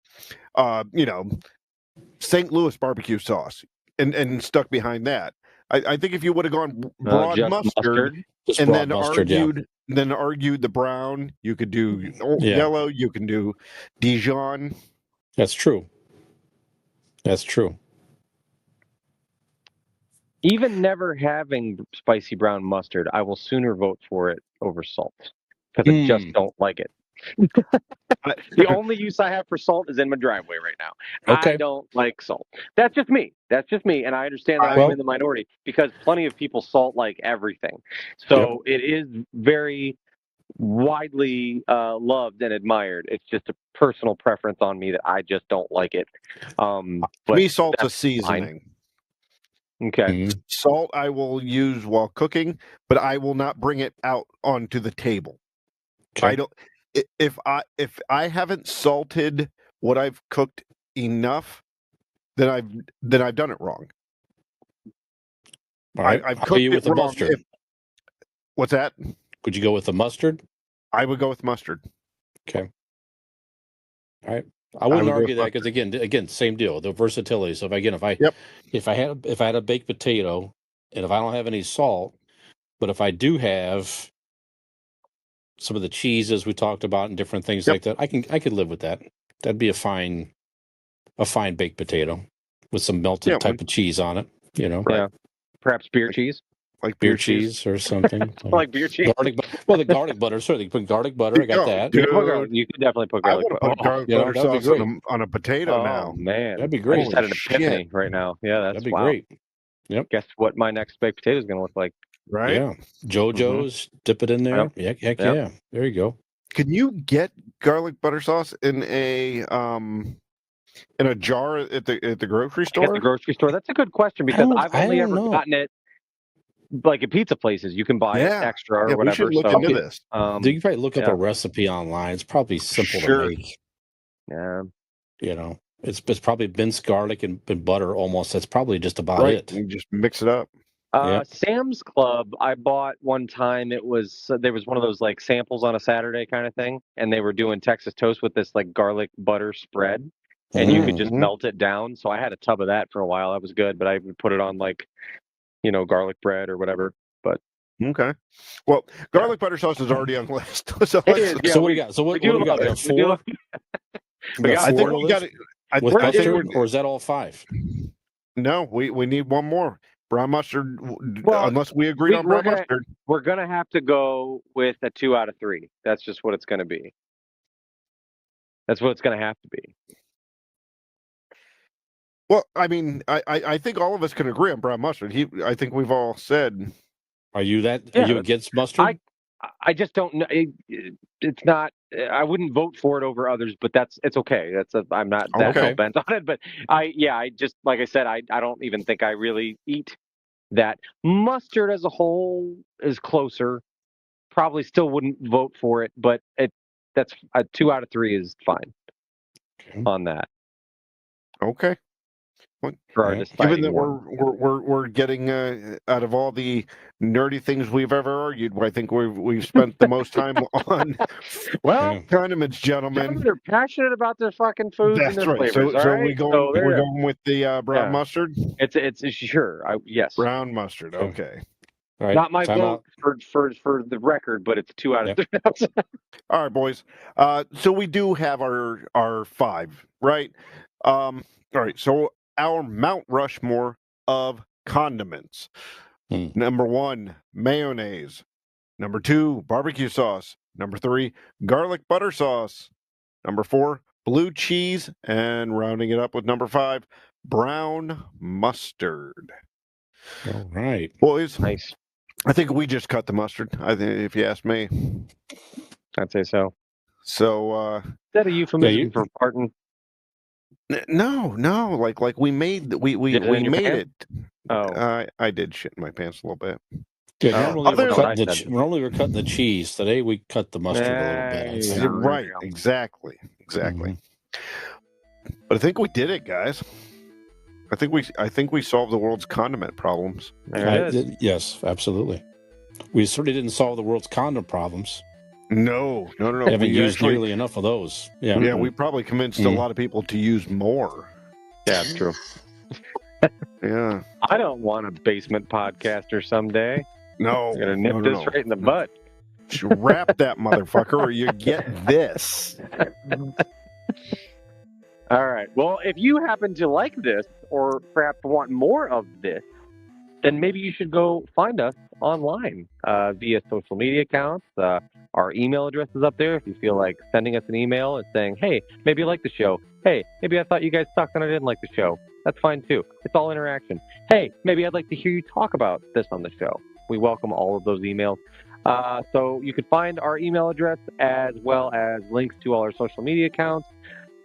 St. Louis barbecue sauce and stuck behind that. I think if you would have gone broad Just mustard, Just and broad then mustard, yeah. argued the brown, you could do Yeah. yellow, you can do Dijon. That's true. That's true. Even never having spicy brown mustard, I will sooner vote for it over salt because I just don't like it. The only use I have for salt is in my driveway right now. Okay. I don't like salt. That's just me. And I understand that I'm in the minority because plenty of people salt like everything. So it is very widely loved and admired. It's just a personal preference on me that I just don't like it. To me, salt's a seasoning. Fine. Okay. Mhm. Salt I will use while cooking, but I will not bring it out onto the table. Okay. I don't. If I haven't salted what I've cooked enough, then I've done it wrong. All right. I've How cooked are you it with the wrong. mustard? What's that? Would you go with the mustard? I would go with mustard. Okay. All right. I wouldn't would go argue with that because again, same deal. The versatility. So if I had a baked potato, and if I don't have any salt, but if I do have some of the cheeses we talked about and different things like that, I could live with that. That'd be a fine baked potato with some melted type of cheese on it. You know, Yeah. Perhaps beer cheese. Like beer cheese or something. Like beer cheese. The garlic butter. Certainly, put garlic butter. I got that. Dude, You could definitely put I garlic want to butter. put garlic you know, butter that'd be sauce great. on a potato now. Oh man, That'd be I great. just had an Holy epiphany shit. right now. Yeah, That'd be wow. great. Yep. Guess what my next baked potato is going to look like? Right? Yeah. JoJo's, dip it in there. Yep. Heck yeah. There you go. Can you get garlic butter sauce in a jar at the grocery At store? the grocery store. That's a good question because I've only ever gotten it like at pizza places. You can buy it extra or whatever. We should look into this. You can probably look up a recipe online. It's probably simple to make. Yeah. You know, it's probably minced garlic and butter almost. That's probably just about it. You just mix it up. Sam's Club, I bought one time. There was one of those like samples on a Saturday kind of thing, and they were doing Texas toast with this like garlic butter spread, and you could just melt it down. So I had a tub of that for a while. That was good, but I would put it on like, garlic bread or whatever. But okay, well, garlic butter sauce is already on the list. So what do you got? So what do we got? We got 4. I think we got it. With mustard, or is that all 5? No, we need one more. Brown mustard, unless we agreed on brown mustard. We're going to have to go with a 2 out of 3. That's just what it's going to be. That's what it's going to have to be. Well, I mean, I think all of us can agree on brown mustard. I think we've all said. Are you against mustard? I just don't know. It's not. I wouldn't vote for it over others, but it's okay. I'm not that hell bent on it. But I just like I said, I don't even think I really eat that. Mustard as a whole is closer. Probably still wouldn't vote for it, but that's a 2 out of 3 is fine on that. Okay. Given that we're getting out of all the nerdy things we've ever argued, I think we've spent the most time on condiments, gentlemen. They're passionate about their fucking foods and their flavors. So right? we're going with the brown mustard. It's sure. Yes. Brown mustard. Okay. All right, not my vote for the record, but it's 2 out of 3. All right, boys. So we do have our 5, right? All right. So our Mount Rushmore of condiments. Number 1, mayonnaise. Number 2, barbecue sauce. Number 3, garlic butter sauce. Number 4, blue cheese. And rounding it up with number 5, brown mustard. All right. Boys, nice. I think we just cut the mustard, I think, if you ask me. I'd say so. So, is that a euphemism for pardon? No. Like we made we made it. Oh, I did shit in my pants a little bit. Yeah, normally we're cutting the cheese. Today we cut the mustard a little bit. Right, exactly. Mm-hmm. But I think we did it, guys. I think we solved the world's condiment problems. Yes, absolutely. We certainly didn't solve the world's condom problems. No. We haven't used nearly enough of those. Yeah, we probably convinced a lot of people to use more. Yeah, it's true. Yeah. I don't want a basement podcaster someday. No. I'm gonna nip this right in the butt. Wrap that motherfucker, or you get this. All right. Well, if you happen to like this, or perhaps want more of this, then maybe you should go find us online via social media accounts. Our email address is up there. If you feel like sending us an email and saying, hey, maybe you like the show. Hey, maybe I thought you guys sucked and I didn't like the show. That's fine too. It's all interaction. Hey, maybe I'd like to hear you talk about this on the show. We welcome all of those emails. So you can find our email address as well as links to all our social media accounts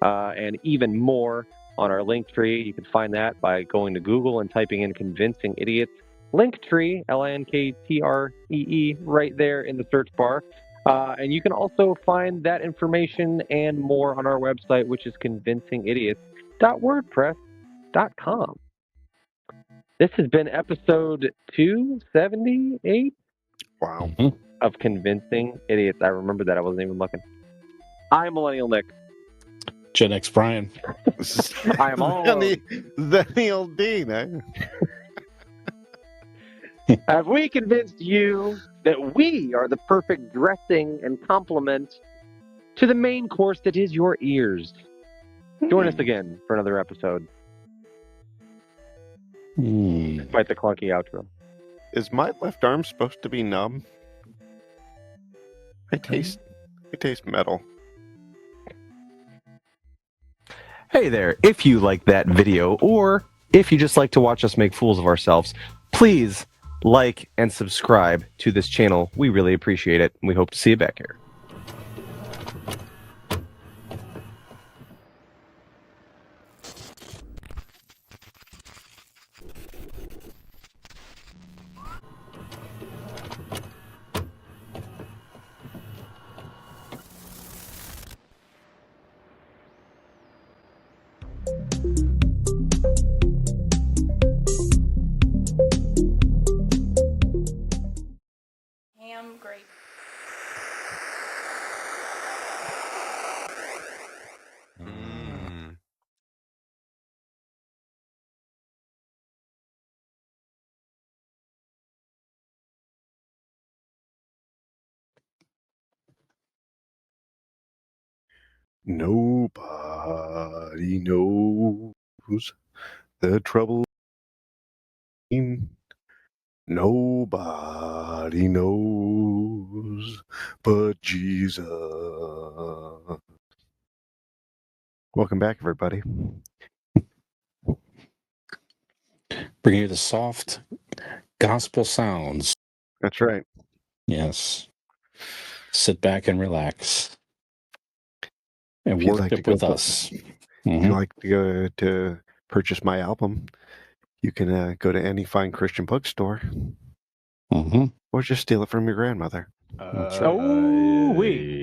and even more on our link tree. You can find that by going to Google and typing in Convincing Idiots Linktree, Linkttree, right there in the search bar. And you can also find that information and more on our website, which is convincingidiots.wordpress.com. This has been episode 278 Wow. of Convincing Idiots. I remember that. I wasn't even looking. I'm Millennial Nick. Gen X Brian. I am all the Neil Dean, eh? Have we convinced you that we are the perfect dressing and complement to the main course that is your ears? Join us again for another episode. Despite the clunky outro. Is my left arm supposed to be numb? I taste metal. Hey there, if you like that video, or if you just like to watch us make fools of ourselves, please like and subscribe to this channel. We really appreciate it, and we hope to see you back here. Ham grape. Nobody knows the trouble. Nobody knows but Jesus. Welcome back, everybody. Bringing you the soft gospel sounds. That's right. Yes. Sit back and relax. And If you'd worship like to with go us. If you'd like to go to purchase my album, you can go to any fine Christian bookstore, or just steal it from your grandmother. That's right. Oh, wait.